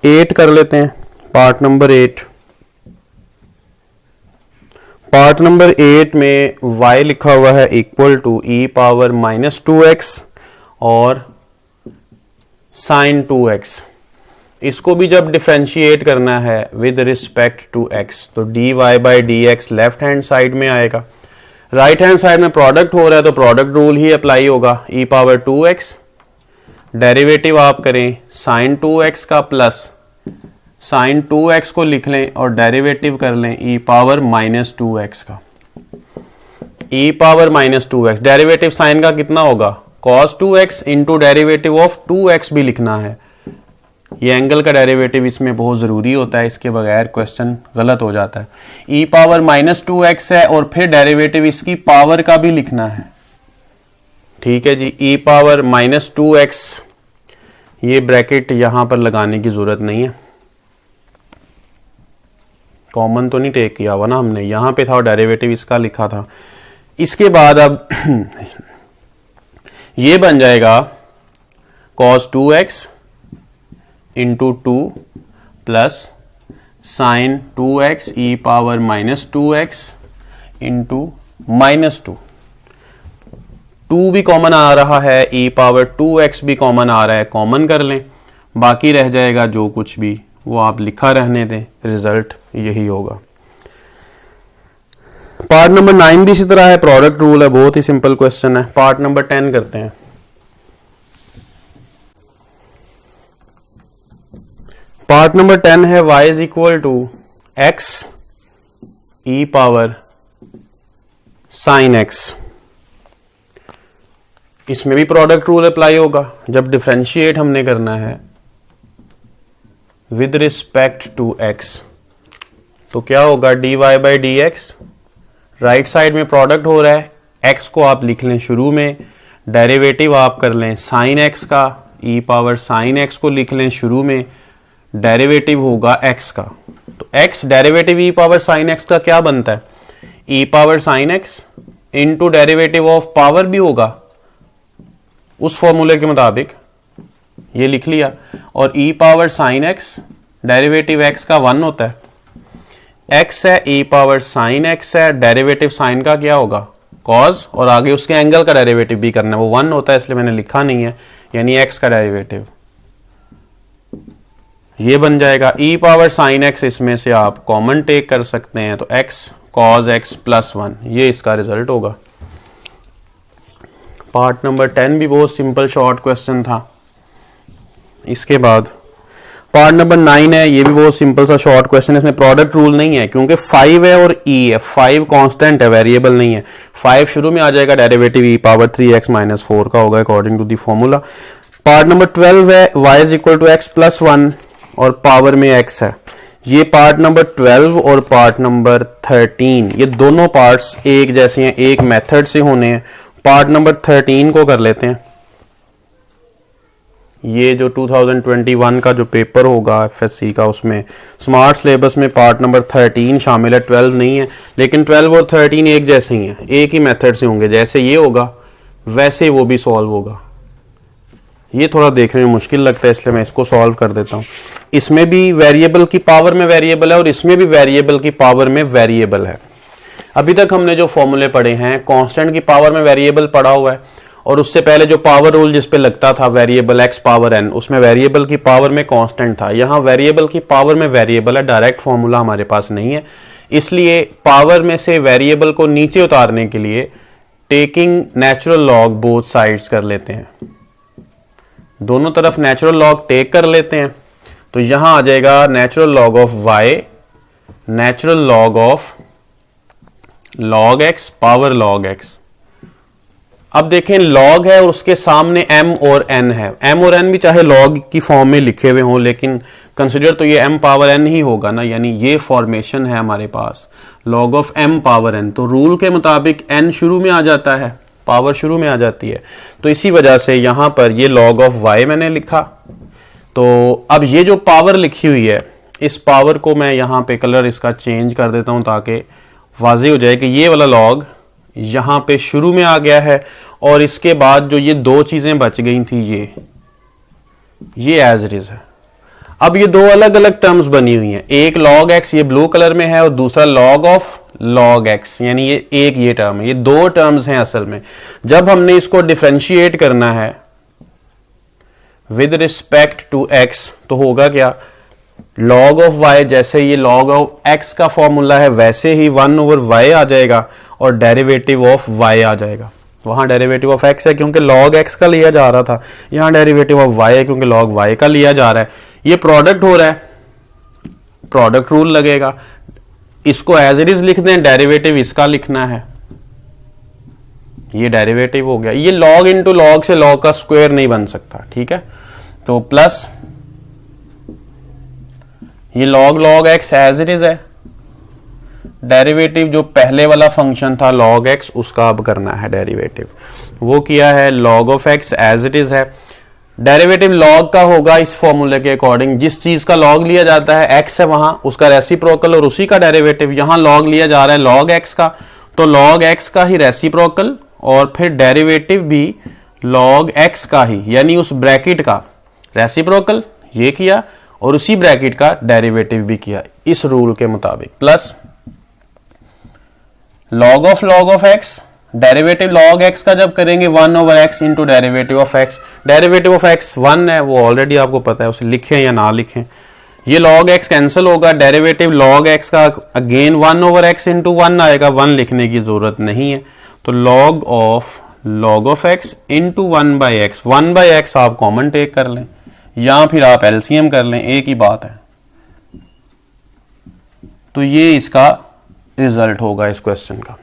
8 कर लेते हैं। पार्ट नंबर 8 में y लिखा हुआ है equal to e power -2x और sin 2x। इसको भी जब डिफरेंशिएट करना है विद रिस्पेक्ट टू x तो dy by dx left hand side में आएगा, राइट हैंड साइड में प्रोडक्ट हो रहा है तो प्रोडक्ट रूल ही अप्लाई होगा। e पावर 2x डेरिवेटिव आप करें sin 2x का प्लस sin 2x को लिख लें और डेरिवेटिव कर लें e पावर -2x का। e power -2x derivative sign का कितना होगा cos 2x into derivative of 2x भी लिखना है। ये एंगल का डेरिवेटिव इसमें बहुत जरूरी होता है, इसके बगैर क्वेश्चन गलत हो जाता है। e पावर -2x है और फिर डेरिवेटिव इसकी पावर का भी लिखना है। ठीक है जी, e पावर -2x, ये ब्रैकेट यहां पर लगाने की जरूरत नहीं है, कॉमन तो नहीं टेक किया हुआ ना हमने, यहां पे था और डेरिवेटिव इसका लिखा था। इसके बाद अब ये बन जाएगा cos 2x into 2 plus sign 2x e power -2x into -2। 2 भी कॉमन आ रहा है, e पावर 2x भी कॉमन आ रहा है, कॉमन कर लें, बाकी रह जाएगा जो कुछ भी वो आप लिखा रहने दें, रिजल्ट यही होगा। पार्ट नंबर 9 भी इसी तरह है, प्रोडक्ट रूल है, बहुत ही सिंपल क्वेश्चन है। पार्ट नंबर 10 करते हैं। पार्ट नंबर 10 है y is equal to x e power sine x। इसमें भी प्रोडक्ट रूल अप्लाई होगा जब डिफरेंशिएट हमने करना है विद रिस्पेक्ट टू x, तो क्या होगा dy by dx, right side में प्रोडक्ट हो रहा है, x को आप लिख लें शुरू में, डेरिवेटिव आप कर लें साइन x का, e पावर साइन x को लिख लें शुरू में, डेरिवेटिव होगा x का। तो x derivative e power sine x का क्या बनता है, e power sine x into derivative of power भी होगा उस फॉर्मूले के मुताबिक, ये लिख लिया, और e power sine x derivative x का 1 होता है, x है e पावर साइन x है, डेरिवेटिव साइन का क्या होगा cos, और आगे उसके एंगल का डेरिवेटिव भी करना है, वो 1 होता है इसलिए मैंने लिखा नहीं है, यानी x का डेरिवेटिव ये बन जाएगा e पावर साइन x, इसमें से आप कॉमन टेक कर सकते हैं तो x cos x प्लस 1, ये इसका रिजल्ट होगा। पार्ट नंबर 10 भी बहुत सिंपल शॉर्ट क्वेश्चन था। इसके बाद पार्ट नंबर 9 है, ये भी बहुत सिंपल सा शॉर्ट क्वेश्चन है, इसमें प्रोडक्ट रूल नहीं है क्योंकि 5 है और e है, 5 कांस्टेंट है, वेरिएबल नहीं है, 5 शुरू में आ जाएगा, derivative e power 3x minus 4 का होगा according to the formula. Part number 12 है y is equal to x plus 1 और पावर में x है। ये पार्ट नंबर 12 और पार्ट नंबर 13 ये दोनों पार्ट्स एक जैसे हैं, एक मेथड से होने हैं। पार्ट नंबर 13 को कर लेते हैं। ये जो 2021 का जो पेपर होगा एफएससी का, उसमें स्मार्ट सिलेबस में पार्ट नंबर 13 शामिल है, 12 नहीं है, लेकिन 12 और 13 एक जैसे ही हैं, एक ही मेथड से होंगे, जैसे ये होगा वैसे वो भी सॉल्व होगा। ये थोड़ा देखने में मुश्किल लगता है इसलिए मैं इसको सॉल्व कर देता हूँ। इसमें भी वेरिएबल की पावर में वेरिएबल है और इसमें भी वेरिएबल की पावर में वेरिएबल है। अभी तक हमने जो फॉर्मूले पढ़े हैं, कांस्टेंट की पावर में वेरिएबल पढ़ा हुआ है, और उससे पहले जो पावर रूल जिस पे लगता था वेरिएबल x पावर n, उसमें वेरिएबल की पावर में कांस्टेंट था। यहाँ वेरिएबल की पावर में वेरिएबल है, डायरेक्ट फॉर्मूला हमारे पास नहीं है, इसलिए पावर में से वेरिएबल को नीचे उतारने के लिए taking natural log both sides कर लेते हैं, दोनों तरफ नेचुरल लॉग टेक कर लेते हैं। तो यहां आ जाएगा natural log of y, natural log of log x power log x। अब देखें log है और उसके सामने m और n है। m और n भी चाहे log की फॉर्म में लिखे हुए हों, लेकिन कंसिडर तो ये m पावर n ही होगा ना, यानी ये फॉर्मेशन है हमारे पास log of m power n। तो रूल के मुताबिक n शुरू में आ जाता है, पावर शुरू में आ जाती है, तो इसी वजह से यहां पर ये log ऑफ y मैंने लिखा। तो अब ये जो पावर लिखी हुई है, इस पावर को मैं यहां पे कलर इसका चेंज कर देता हूं ताकि वाज़ेह हो जाए कि ये वाला log यहां पे शुरू में आ गया है, और इसके बाद जो ये दो चीजें बच गई थी ये एज इट इज है। अब ये दो अलग अलग टर्म्स बनी हुई हैं, एक log x ये ब्लू कलर में है और दूसरा log ऑफ log x, यानी ये एक ये टर्म है। ये दो टर्म्स हैं असल में। जब हमने इसको डिफरेंशिएट करना है विद रिस्पेक्ट टू x तो होगा क्या, log ऑफ y जैसे ये log ऑफ x का फॉर्मूला है वैसे ही 1/y आ जाएगा और डेरिवेटिव ऑफ y आ जाएगा। वहां डेरिवेटिव ऑफ x है क्योंकि log x का लिया जा रहा था, यहां डेरिवेटिव ऑफ y है क्योंकि log y का लिया जा रहा है। ये प्रोडक्ट हो रहा है, प्रोडक्ट रूल लगेगा। इसको एज इट इज लिख दें, डेरिवेटिव इसका लिखना है, ये डेरिवेटिव हो गया। ये log इंटू log से log का स्क्वायर नहीं बन सकता, ठीक है। तो प्लस ये log x as it is है, डेरिवेटिव जो पहले वाला फंक्शन था log x उसका अब करना है डेरिवेटिव, वो किया है। log of x as it is है, डेरिवेटिव log का होगा इस फॉर्मूले के अकॉर्डिंग, जिस चीज का log लिया जाता है x है वहां उसका रेसिप्रोकल और उसी का डेरिवेटिव। यहां log लिया जा रहा है log x का, तो log x का ही रेसिप्रोकल और फिर डेरिवेटिव भी log x का ही, यानी उस ब्रैकेट का रेसिप्रोकल ये किया और उसी ब्रैकेट का डेरिवेटिव भी किया इस रूल के मुताबिक। Plus log of x, derivative log x का जब करेंगे 1/x into derivative of x। Derivative of x 1 है, वो ऑलरेडी आपको पता है, उसे लिखें या ना लिखें। ये log x कैंसिल होगा, डेरिवेटिव log x का अगेन 1/x इंटू 1 आएगा, 1 लिखने की जरूरत नहीं है। तो log of x into 1/x, 1/x आप कॉमन टेक कर लें या फिर आप एलसीएम कर लें, एक ही बात है। तो ये इसका रिजल्ट होगा इस क्वेश्चन का।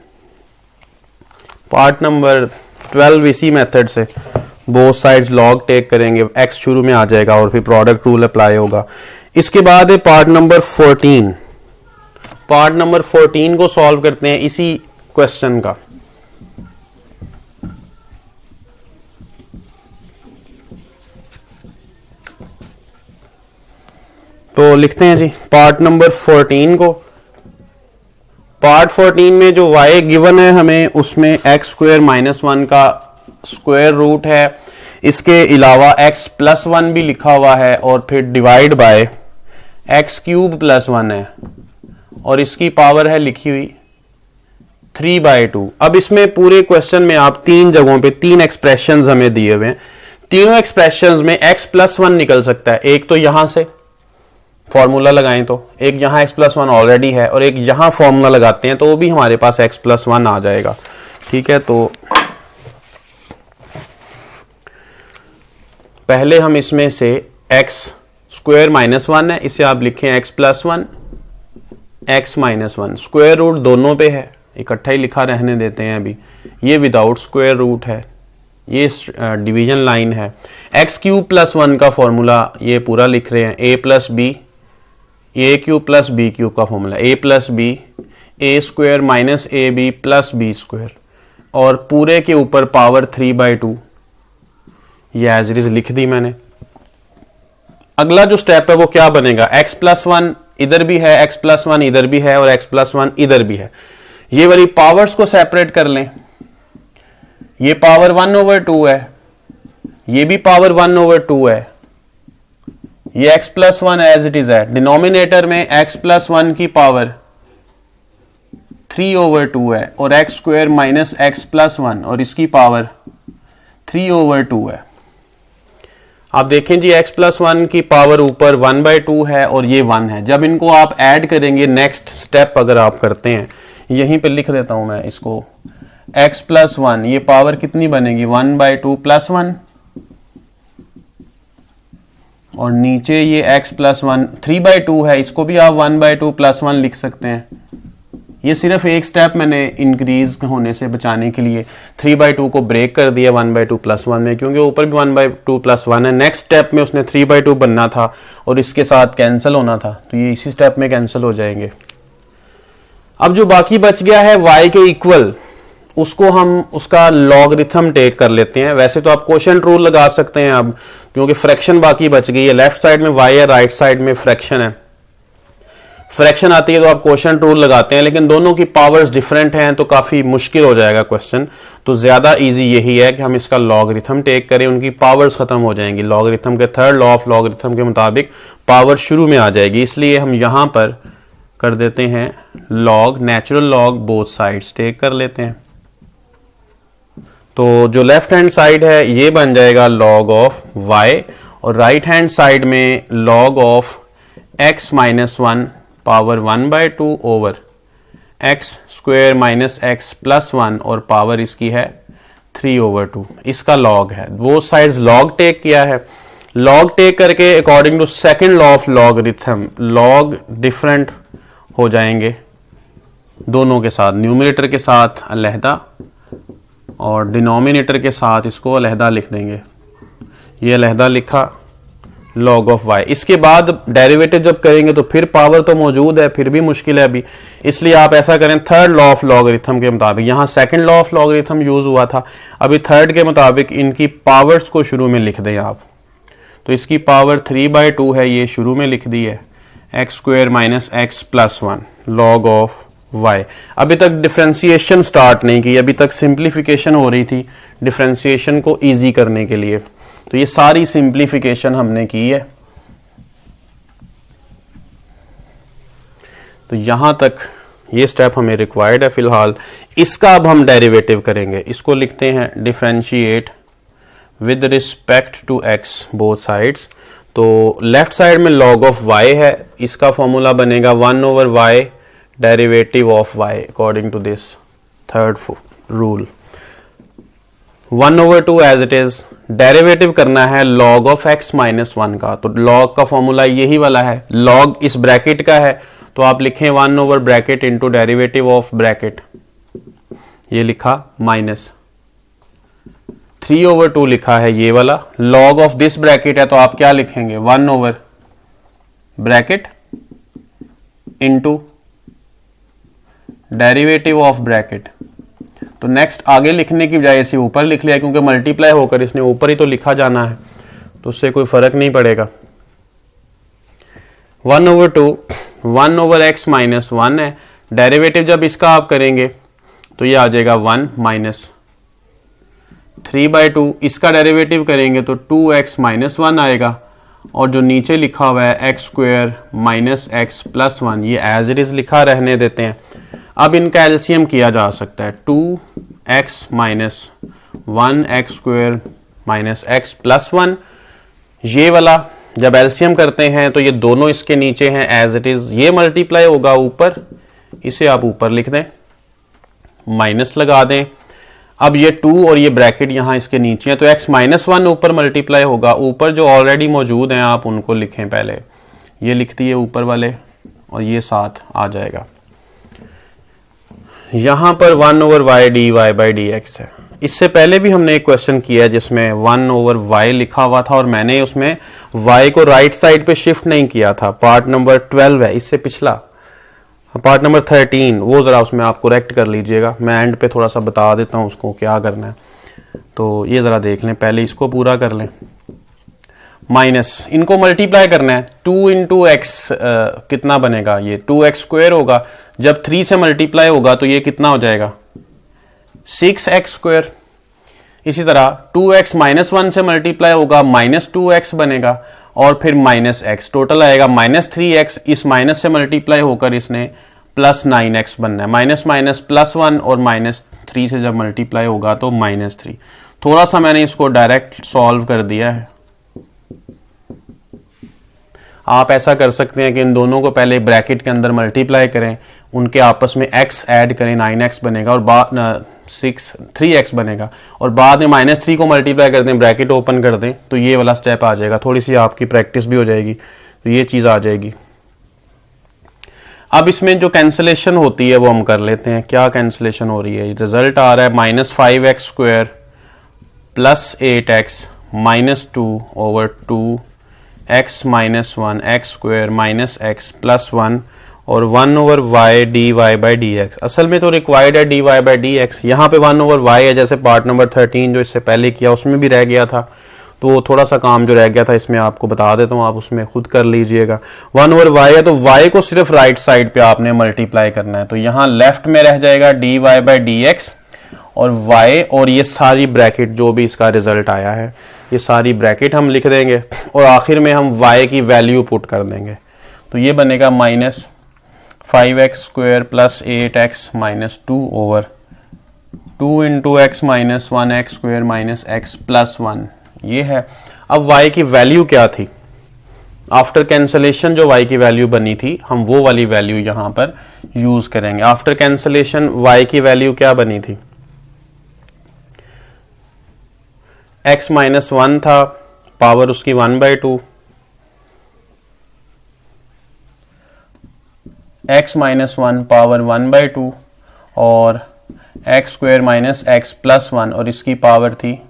पार्ट नंबर 12 इसी मेथड से बोथ साइड्स log टेक करेंगे, x शुरू में आ जाएगा और फिर प्रोडक्ट रूल अप्लाई होगा। इसके बाद है पार्ट नंबर 14। पार्ट नंबर 14 को सॉल्व करते हैं इसी क्वेश्चन का। तो लिखते हैं जी पार्ट नंबर 14 को। पार्ट 14 में जो y गिवन है हमें, उसमें x स्क्वायर माइनस 1 का स्क्वायर रूट है, इसके अलावा x प्लस 1 भी लिखा हुआ है और फिर divide by x cube plus 1 है और इसकी पावर है लिखी हुई 3/2। अब इसमें पूरे क्वेश्चन में आप तीन जगहों पे तीन एक्सप्रेशंस हमें दिए हुए हैं। तीनों एक्सप्रेशंस में x प्लस 1 निकल सकता है, एक तो यहां से फॉर्मूला लगाएं तो, एक यहां x प्लस 1 ऑलरेडी है और एक यहां फॉर्मूला लगाते हैं तो वो भी हमारे पास x प्लस 1 आ जाएगा, ठीक है। तो पहले हम इसमें से x स्क्वायर माइनस 1 है, इसे आप लिखें x plus 1, x minus 1। Square root दोनों पे है, इकट्ठा ही लिखा रहने देते हैं अभी। ये विदाउट स्क्वायर रूट है, ये डिवीजन लाइन है। x क्यूब प्लस 1 का फॉर्मूला ये पूरा लिख रहे हैं, a plus b, a cube plus b cube का formula a plus b, a square minus a b plus b square, और पूरे के ऊपर पावर 3/2। ये एज इट इज लिख दी मैंने। अगला जो स्टेप है वो क्या बनेगा, x प्लस 1 इधर भी है, x प्लस 1 इधर भी है और x प्लस 1 इधर भी है। ये वाली पावर्स को सेपरेट कर लें, ये पावर 1/2 है, ये भी पावर 1/2 है, ये x plus 1 as it is है। डिनोमिनेटर में x प्लस 1 की पावर 3/2 है और x square minus x plus 1 और इसकी पावर 3/2 है। आप देखें जी x प्लस 1 की पावर ऊपर 1/2 है और ये 1 है। जब इनको आप ऐड करेंगे, नेक्स्ट स्टेप अगर आप करते हैं, यहीं पे लिख देता हूं मैं इसको, x प्लस 1 ये पावर कितनी बनेगी 1/2 प्लस 1, और नीचे ये x प्लस 1 3/2 है, इसको भी आप 1/2 प्लस 1 लिख सकते हैं, ये सिर्फ एक स्टेप मैंने इंक्रीज होने से बचाने के लिए 3/2 को ब्रेक कर दिया 1/2 + 1 में, क्योंकि ऊपर भी 1/2 + 1 है। नेक्स्ट स्टेप में उसने 3/2 बनना था और इसके साथ कैंसिल होना था, तो ये इसी स्टेप में कैंसिल हो जाएंगे। अब जो बाकी बच गया है y के इक्वल, उसको हम उसका लॉगरिथम टेक कर लेते हैं। वैसे तो आप कोशेंट रूल लगा सकते हैं अब, क्योंकि फ्रैक्शन बाकी बच गई है। लेफ्ट साइड में y है, राइट साइड में फ्रैक्शन है। फ्रैक्शन आती है तो आप कोशेंट रूल लगाते हैं, लेकिन दोनों की पावर्स डिफरेंट हैं तो काफी मुश्किल हो जाएगा क्वेश्चन। तो ज्यादा इजी यही है कि हम इसका लॉगरिथम टेक करें, उनकी पावर्स खत्म हो जाएंगी। लॉगरिथम के थर्ड लॉ ऑफ लॉगरिथम के मुताबिक पावर शुरू में आ जाएगी, इसलिए हम यहां पर कर देते हैं log, natural log both sides take कर लेते हैं। तो जो लेफ्ट हैंड साइड है ये बन जाएगा log ऑफ y, और राइट हैंड साइड में log of x - 1 power 1/2 over x² - x + 1 और पावर इसकी है 3/2। इसका log है, वो साइड्स log टेक किया है। log टेक करके according to second law of logarithm log different हो जाएंगे दोनों के साथ, न्यूमरेटर के साथ अलहदा और डिनोमिनेटर के साथ इसको अलहदा लिख देंगे। ये अलहदा लिखा log ऑफ y। इसके बाद डेरिवेटिव जब करेंगे तो फिर पावर तो मौजूद है, फिर भी मुश्किल है अभी, इसलिए आप ऐसा करें थर्ड लॉ ऑफ लॉगरिथम के मुताबिक। यहां second law of logarithm use हुआ था, अभी थर्ड के मुताबिक इनकी पावर्स को शुरू में लिख दें आप। तो इसकी पावर 3/2 है, ये शुरू में लिख दी है, x² - x + 1 log of y। अभी तक डिफरेंशिएशन स्टार्ट नहीं की, अभी तक सिंप्लीफिकेशन हो रही थी डिफरेंशिएशन को इजी करने के लिए। तो ये सारी सिंप्लीफिकेशन हमने की है। तो यहां तक ये स्टेप हमें रिक्वायर्ड है फिलहाल। इसका अब हम डेरिवेटिव करेंगे, इसको लिखते हैं differentiate with respect to x both sides. तो लेफ्ट साइड में log ऑफ y है, इसका फॉर्मूला बनेगा 1/y derivative of y according to this third rule. 1/2 as it is. Derivative करना है log ऑफ x - 1 का, तो log का फॉर्मूला यही वाला है। log इस ब्रैकेट का है तो आप लिखें 1/ब्रैकेट इंटू डेरिवेटिव ऑफ ब्रैकेट, ये लिखा माइनस 3/2 लिखा है ये वाला। log ऑफ दिस ब्रैकेट है तो आप क्या लिखेंगे 1/ब्रैकेट इंटू डेरिवेटिव ऑफ ब्रैकेट। तो नेक्स्ट आगे लिखने की बजाय इसे ऊपर लिख लिया, क्योंकि मल्टीप्लाई होकर इसने ऊपर ही तो लिखा जाना है, तो उससे कोई फर्क नहीं पड़ेगा। 1/2 1/x - 1 है। डेरिवेटिव जब इसका आप करेंगे तो ये आ जाएगा 1 माइनस 3/2। इसका डेरिवेटिव करेंगे तो 2x - 1 आएगा, और जो नीचे लिखा हुआ है x² - x + 1 ये एज इट इज लिखा रहने देते हैं। अब इनका एलसीएम किया जा सकता है 2x - 1 x² - x + 1। ये वाला जब एलसीएम करते हैं तो ये दोनों इसके नीचे हैं एज इट इज, ये मल्टीप्लाई होगा ऊपर, इसे आप ऊपर लिख दें, माइनस लगा दें। अब ये 2 और ये ब्रैकेट यहां इसके नीचे है तो x - 1 ऊपर मल्टीप्लाई होगा, ऊपर जो ऑलरेडी मौजूद हैं आप उनको लिखें पहले, ये लिख दिए ऊपर वाले और ये साथ आ जाएगा। यहां पर 1/y dy/dx है। इससे पहले भी हमने एक क्वेश्चन किया जिसमें 1/y लिखा हुआ था और मैंने उसमें y को राइट साइड पे शिफ्ट नहीं किया था। पार्ट नंबर 12 है, इससे पिछला पार्ट नंबर 13, वो जरा उसमें आप करेक्ट कर लीजिएगा। मैं एंड पे थोड़ा सा बता देता हूं उसको क्या करना है, तो ये जरा देख लें, पहले इसको पूरा कर लें। माइनस इनको मल्टीप्लाई करना है, 2 इंटू एक्स कितना बनेगा, ये 2x² होगा। जब 3 से मल्टीप्लाई होगा तो ये कितना हो जाएगा 6x²। इसी तरह 2x - 1 से मल्टीप्लाई होगा -2x बनेगा, और फिर -x, टोटल आएगा -3x। इस माइनस से मल्टीप्लाई होकर इसने +9x बनना है। माइनस माइनस +1 और -3 से जब मल्टीप्लाई होगा तो -3। थोड़ा सा मैंने इसको डायरेक्ट सॉल्व कर दिया है। आप ऐसा कर सकते हैं कि इन दोनों को पहले ब्रैकेट के अंदर मल्टीप्लाई करें, उनके आपस में x ऐड करें, 9x बनेगा, और बाद 3x बनेगा, और बाद में -3 को मल्टीप्लाई कर दें, ब्रैकेट ओपन कर दें, तो ये वाला स्टेप आ जाएगा। थोड़ी सी आपकी प्रैक्टिस भी हो जाएगी, तो ये चीज आ जाएगी। अब इसमें जो कैंसिलेशन होती है वो हम कर लेते हैं। क्या कैंसिलेशन हो रही है? रिजल्ट आ रहा है -5x² plus 8x -2 over 2x -1 x² minus x plus 1 और 1 ओवर y dy/dx। असल में तो रिक्वायर्ड है dy/dx, यहाँ पे 1 ओवर y है, जैसे पार्ट नंबर 13 जो इससे पहले किया उसमें भी रह गया था, तो वो थोड़ा सा काम जो रह गया था इसमें आपको बता देता हूँ, आप उसमें खुद कर लीजिएगा। 1 ओवर y है तो y को सिर्फ राइट साइड पे आपने मल्टीप्लाई करना है, तो यहाँ लेफ्ट में रह जाएगा dy/dx और y, और ये सारी ब्रैकेट जो भी इसका रिजल्ट आया है ये सारी ब्रैकेट हम लिख देंगे और आखिर में हम y की वैल्यू पुट कर देंगे। तो ये बनेगा -5x² plus 8x -2 over 2 into x minus 1x² minus x plus 1, ये है। अब y की वैल्यू क्या थी? आफ्टर कैंसलेशन जो y की वैल्यू बनी थी हम वो वाली वैल्यू यहां पर यूज करेंगे। आफ्टर कैंसलेशन y की वैल्यू क्या बनी थी? x -1 था, पावर उसकी 1/2, x -1 पावर 1/2 और x² माइनस x प्लस 1 और इसकी पावर थी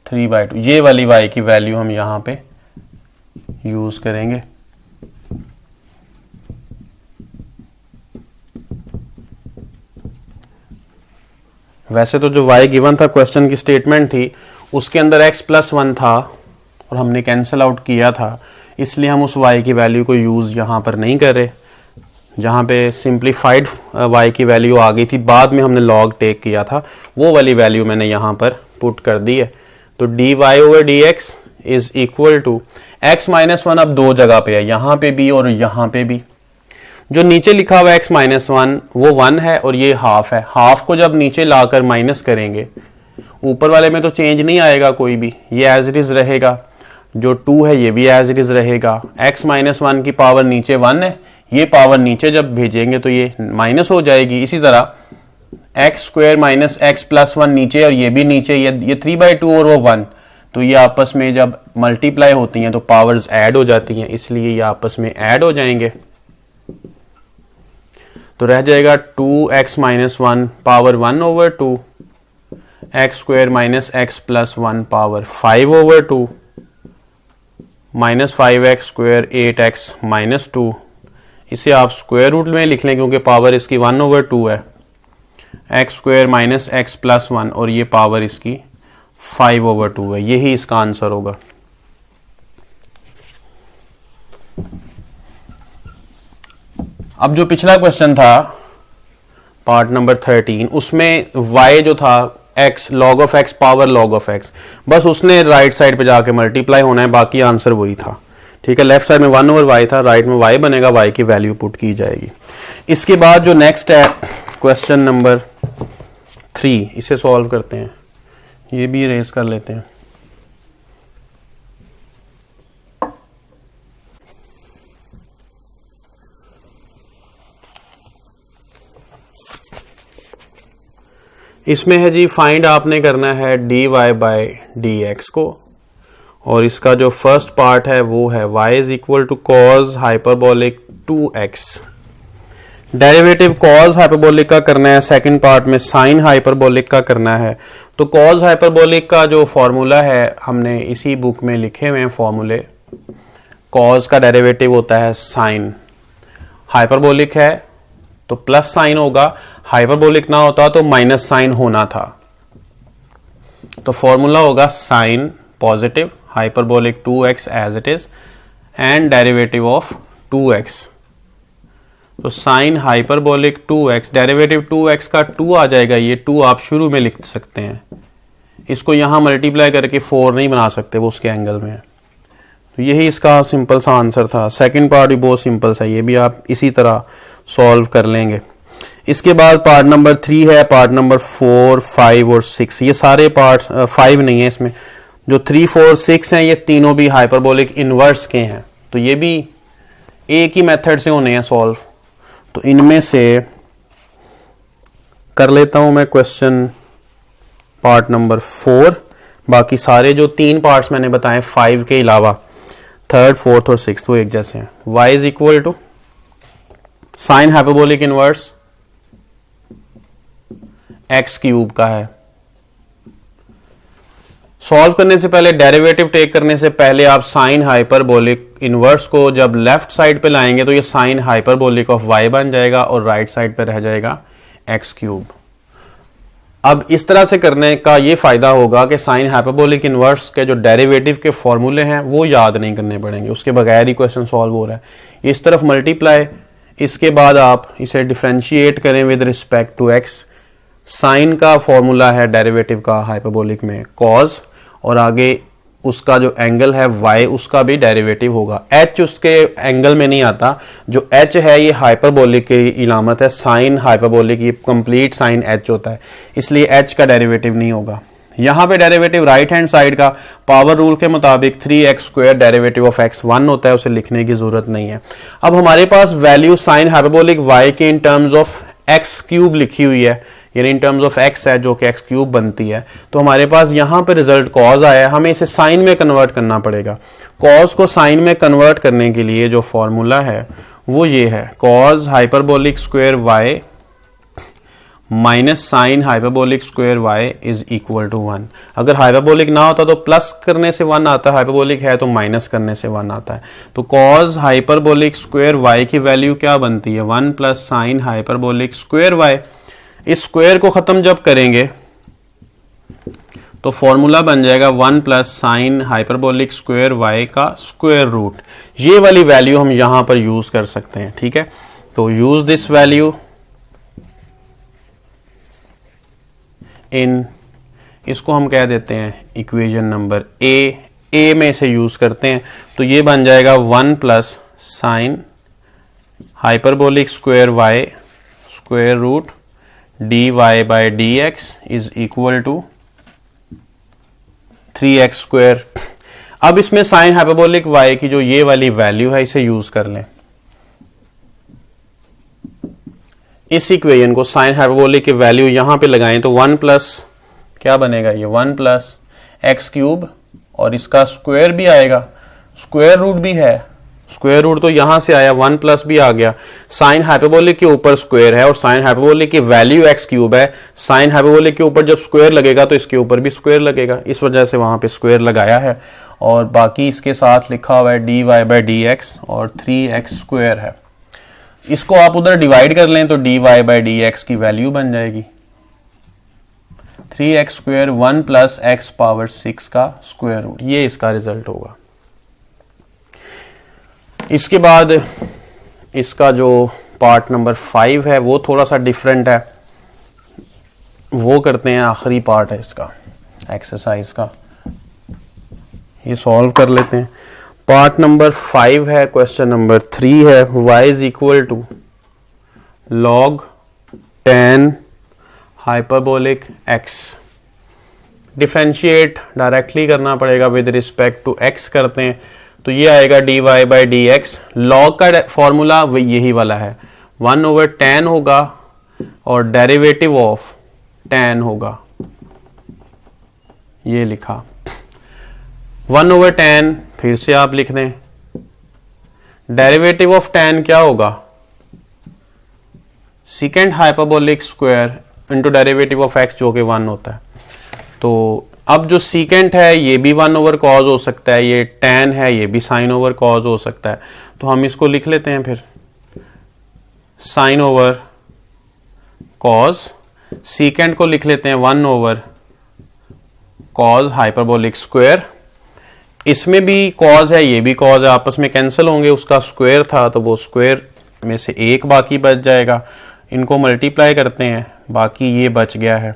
3/2। ये वाली y की वैल्यू हम यहां पे यूज करेंगे। वैसे तो जो y गिवन था क्वेश्चन की स्टेटमेंट थी उसके अंदर x प्लस 1 था और हमने कैंसिल आउट किया था, इसलिए हम उस y की वैल्यू को यूज यहां पर नहीं कर रहे। जहां पे सिंप्लीफाइड y की वैल्यू आ गई थी, बाद में हमने log टेक किया था, वो वाली वैल्यू मैंने यहां पर पुट कर दी है। तो dy/dx is equal to x -1 अब दो जगह पे है, यहां पे भी और यहां पे भी। जो नीचे लिखा हुआ x -1 वो 1 है और ये हाफ है। हाफ को जब नीचे लाकर माइनस करेंगे, ऊपर वाले में तो चेंज नहीं आएगा कोई भी, ये एज इट इज रहेगा। जो 2 है ये भी एज इट इज रहेगा। x -1 की पावर नीचे 1 है, ये पावर नीचे जब भेजेंगे तो ये माइनस हो जाएगी। इसी तरह x² माइनस x प्लस 1 नीचे और ये भी नीचे, ये 3/2 और वो 1, तो ये आपस में जब मल्टीप्लाई होती हैं तो पावर्स ऐड हो जाती हैं, इसलिए ये आपस में ऐड हो जाएंगे। तो रह जाएगा 2x -1 power 1 over 2 x² minus x plus 1 power 5 over 2 minus 5x² 8x minus 2। इसे आप स्क्वायर रूट में लिख लें क्योंकि पावर इसकी 1 ओवर 2 है। x² माइनस x प्लस 1 और ये पावर इसकी 5 ओवर 2 है। यही इसका आंसर होगा। अब जो पिछला क्वेश्चन था पार्ट नंबर 13, उसमें y जो था x log of x power log of x, बस उसने राइट साइड पे जाके मल्टीप्लाई होना है, बाकी आंसर वही था। ठीक है, लेफ्ट साइड में 1 ओवर y था, राइट में y बनेगा, y की वैल्यू पुट की जाएगी। इसके बाद जो नेक्स्ट है क्वेश्चन नंबर 3, इसे सॉल्व करते हैं। ये भी इरेज कर लेते हैं। इसमें है जी फाइंड आपने करना है dy/dx को, और इसका जो फर्स्ट पार्ट है वो है y is equal to cos hyperbolic 2x। Derivative cos hyperbolic का करना है, सेकंड पार्ट में साइन हाइपरबोलिक का करना है। तो कॉज हाइपरबोलिक का जो फॉर्मूला है हमने इसी बुक में लिखे हुए हैं फॉर्मूले। कॉज का डेरिवेटिव होता है साइन, हाइपरबोलिक है तो प्लस साइन होगा, हाइपरबोलिक ना होता तो माइनस साइन होना था। तो फॉर्मूला होगा sine positive hyperbolic 2x as it is and derivative of 2x। तो sine hyperbolic 2x, derivative 2x का 2 आ जाएगा, ये 2 आप शुरू में लिख सकते हैं, इसको यहां मल्टीप्लाई करके 4 नहीं बना सकते, वो उसके एंगल में है। तो यही इसका सिंपल सा आंसर था। सेकंड पार्ट भी बहुत सिंपल सा, ये भी आप इसी तरह सॉल्व कर लेंगे। इसके बाद पार्ट नंबर 3 है, पार्ट नंबर 4, 5 और 6। ये सारे पार्ट्स 5 नहीं है इसमें, जो 3, 4, 6 हैं ये तीनों भी हाइपरबोलिक इनवर्स के हैं, तो ये भी एक ही मेथड से होने हैं सॉल्व। तो इनमें से कर लेता हूं मैं क्वेश्चन पार्ट नंबर 4, बाकी सारे जो 3 पार्ट्स मैंने बताए 5 के अलावा 3rd, 4th और 6th वो एक जैसे हैं। y is equal to sine hyperbolic inverse x cube का है। सॉल्व करने से पहले, डेरिवेटिव टेक करने से पहले आप साइन हाइपरबोलिक इनवर्स को जब लेफ्ट साइड पे लाएंगे तो ये साइन हाइपरबोलिक ऑफ y बन जाएगा और राइट साइड पे रह जाएगा एक्स क्यूब। अब इस तरह से करने का ये फायदा होगा कि साइन हाइपरबोलिक इनवर्स के जो डेरिवेटिव के फॉर्मूले हैं वो याद नहीं करने पड़ेंगे, उसके बगैर ही क्वेश्चन सॉल्व हो रहा है। इस तरफ मल्टीप्लाई, इसके बाद आप इसे डिफरेंशिएट करें with respect to x. Sine का फॉर्मूला है डेरिवेटिव का हाइपरबोलिक में कॉस, और आगे उसका जो एंगल है y उसका भी डेरिवेटिव होगा। h उसके एंगल में नहीं आता, जो h है ये हाइपरबोलिक की इलामत है, साइन हाइपरबोलिक ये कंप्लीट साइन h होता है, इसलिए h का डेरिवेटिव नहीं होगा। यहां पे डेरिवेटिव राइट हैंड साइड का पावर रूल के मुताबिक 3x² डेरिवेटिव ऑफ x 1 होता है, उसे लिखने की जरूरत नहीं है। अब हमारे पास वैल्यू साइन हाइपरबोलिक y की in terms of x cube लिखी हुई है, यानी इन टर्म्स ऑफ x है जो कि एक्स क्यूब बनती है। तो हमारे पास यहां पे रिजल्ट कॉस आया है, हमें इसे साइन में कन्वर्ट करना पड़ेगा। कॉस को साइन में कन्वर्ट करने के लिए जो फॉर्मूला है वो ये है, cos hyperbolic square y minus sine hyperbolic square y is equal to 1। अगर हाइपरबोलिक ना होता तो प्लस करने से 1 आता, हाइपरबोलिक है तो माइनस करने से 1 आता है। तो कॉस हाइपरबोलिक स्क्वायर y की वैल्यू क्या बनती है, 1 plus sine hyperbolic square y। इस स्क्वायर को खत्म जब करेंगे तो फॉर्मूला बन जाएगा 1 plus sine hyperbolic square y का स्क्वायर रूट। ये वाली वैल्यू हम यहां पर यूज कर सकते हैं, ठीक है। तो यूज दिस वैल्यू इन, इसको हम कह देते हैं इक्वेशन नंबर ए में से यूज करते हैं, तो ये बन जाएगा 1 plus sine hyperbolic square y square root dy by dx is equal to 3x square. अब इसमें साइन हाइपरबोलिक y की जो ये वाली वैल्यू है इसे यूज कर लें। इस इक्वेशन को साइन हाइपरबोलिक की वैल्यू यहां पे लगाएं तो 1 प्लस क्या बनेगा, ये 1 प्लस एक्स क्यूब, और इसका स्क्वायर भी आएगा, स्क्वायर रूट भी है, स्क्वायर रूट तो यहां से आया, 1 प्लस भी आ गया। साइन हाइपरबोलिक के ऊपर स्क्वायर है और साइन हाइपरबोलिक की वैल्यू एक्स क्यूब है, साइन हाइपरबोलिक के ऊपर जब स्क्वायर लगेगा तो इसके ऊपर भी स्क्वायर लगेगा, इस वजह से वहां पे स्क्वायर लगाया है। और बाकी इसके साथ लिखा हुआ है dy बाय dx और 3x स्क्वायर है। इसको आप उधर डिवाइड कर लें तो dy बाय dx की वैल्यू बन जाएगी 3x square 1 plus x power 6 का स्क्वायर रूट, ये इसका रिजल्ट होगा। इसके बाद इसका जो पार्ट नंबर 5 है वो थोड़ा सा डिफरेंट है, वो करते हैं, आखिरी पार्ट है इसका एक्सरसाइज का, ये सॉल्व कर लेते हैं। पार्ट नंबर 5 है, क्वेश्चन नंबर 3 है, y is equal to log tan hyperbolic x। Differentiate directly करना पड़ेगा विद रिस्पेक्ट टू x करते हैं तो ये आएगा dy बाई dx। लॉग का फॉर्मूला यही वाला है, 1/tan होगा और डेरिवेटिव ऑफ tan होगा, ये लिखा 1/tan, फिर से आप लिख दें डेरिवेटिव ऑफ tan क्या होगा, second hyperbolic square into derivative of x जो कि 1 होता है। तो अब जो सीकेंट है ये भी 1/cos हो सकता है, ये tan है ये भी sin/cos हो सकता है, तो हम इसको लिख लेते हैं फिर sin/cos, सीकेंट को लिख लेते हैं 1/cos हाइपरबोलिक स्क्वायर। इसमें भी cos है ये भी cos है, आपस में कैंसिल होंगे, उसका स्क्वायर था तो वो स्क्वायर में से एक बाकी बच जाएगा, इनको मल्टीप्लाई करते हैं, बाकी ये बच गया है,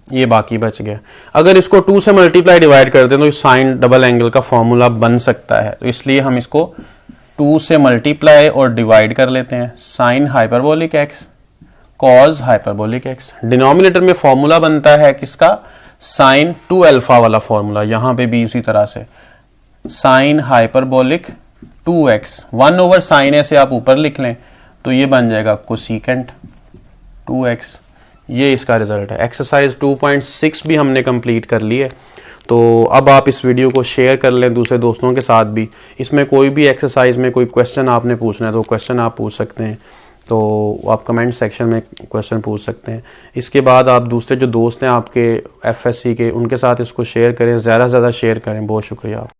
ये बाकी बच गया। अगर इसको 2 से मल्टीप्लाई डिवाइड कर दें तो साइन डबल एंगल का फॉर्मूला बन सकता है, तो इसलिए हम इसको 2 से मल्टीप्लाई और डिवाइड कर लेते हैं, sine hyperbolic x cos hyperbolic x। Denominator में फॉर्मूला बनता है किसका, साइन 2 अल्फा वाला फॉर्मूला, यहां पे भी उसी तरह से साइन हाइपरबोलिक 2x, 1/sin से आप ऊपर लिख लें तो ये बन जाएगा कोसिकेंट 2x। ये इसका रिजल्ट है। एक्सरसाइज 2.6 भी हमने कंप्लीट कर ली है। तो अब आप इस वीडियो को शेयर कर लें दूसरे दोस्तों के साथ भी। इसमें कोई भी एक्सरसाइज में कोई क्वेश्चन आपने पूछना है तो क्वेश्चन आप पूछ सकते हैं, तो आप कमेंट सेक्शन में क्वेश्चन पूछ सकते हैं। इसके बाद आप दूसरे जो दोस्त हैं आपके FSC के, उनके साथ इसको शेयर करें, ज़्यादा से ज़्यादा शेयर करें। बहुत शुक्रिया।